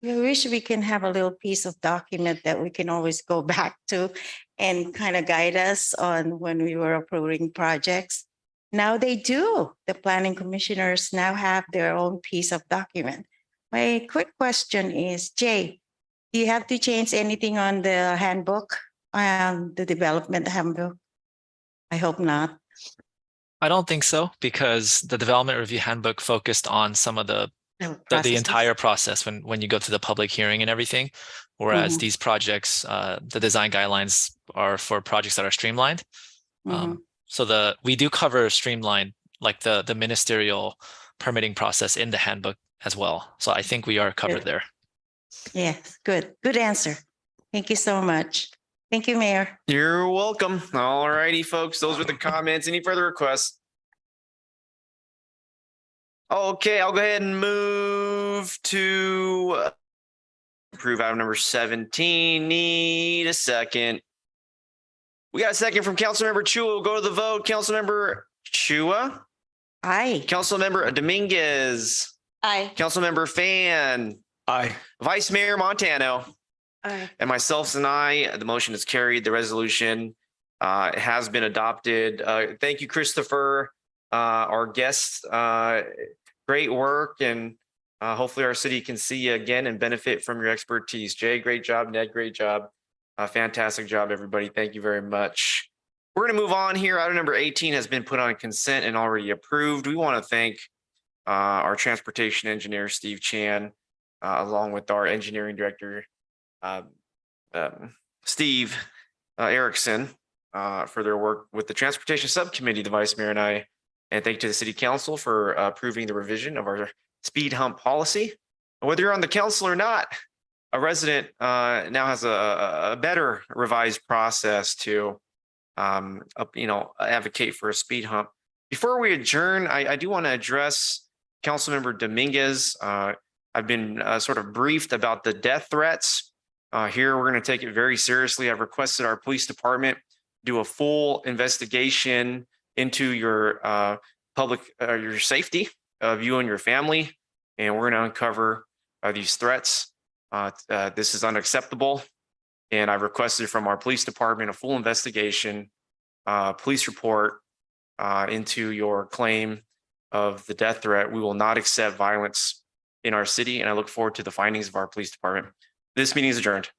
we wish we can have a little piece of document that we can always go back to and kind of guide us on when we were approving projects. Now they do. The planning commissioners now have their own piece of document. My quick question is, Jay, do you have to change anything on the handbook, the development handbook? I hope not.
I don't think so, because the development review handbook focused on some of the entire process when you go to the public hearing and everything. Whereas these projects, the design guidelines are for projects that are streamlined. So we do cover streamlined, like the ministerial permitting process in the handbook as well. So I think we are covered there.
Yes, good. Good answer. Thank you so much. Thank you, Mayor.
You're welcome. All righty, folks. Those were the comments. Any further requests? Okay, I'll go ahead and move to approve item number 17. Need a second. We got a second from Councilmember Chua. We'll go to the vote. Councilmember Chua?
Aye.
Councilmember Dominguez?
Aye.
Councilmember Fan?
Aye.
Vice Mayor Montano?
Aye.
And myself and I, the motion is carried. The resolution has been adopted. Thank you, Christopher, our guest. Great work, and hopefully our city can see you again and benefit from your expertise. Jay, great job. Ned, great job. Fantastic job, everybody. Thank you very much. We're going to move on here. Item number 18 has been put on consent and already approved. We want to thank our transportation engineer, Steve Chan, along with our engineering director, Steve Erickson, for their work with the transportation subcommittee, the vice mayor and I. And thank you to the city council for approving the revision of our speed hump policy. Whether you're on the council or not, a resident now has a better revised process to advocate for a speed hump. Before we adjourn, I do want to address Councilmember Dominguez. I've been sort of briefed about the death threats. Here, we're going to take it very seriously. I've requested our police department do a full investigation into your your safety of you and your family, and we're going to uncover these threats. This is unacceptable, and I've requested from our police department a full investigation, police report into your claim of the death threat. We will not accept violence in our city, and I look forward to the findings of our police department. This meeting is adjourned.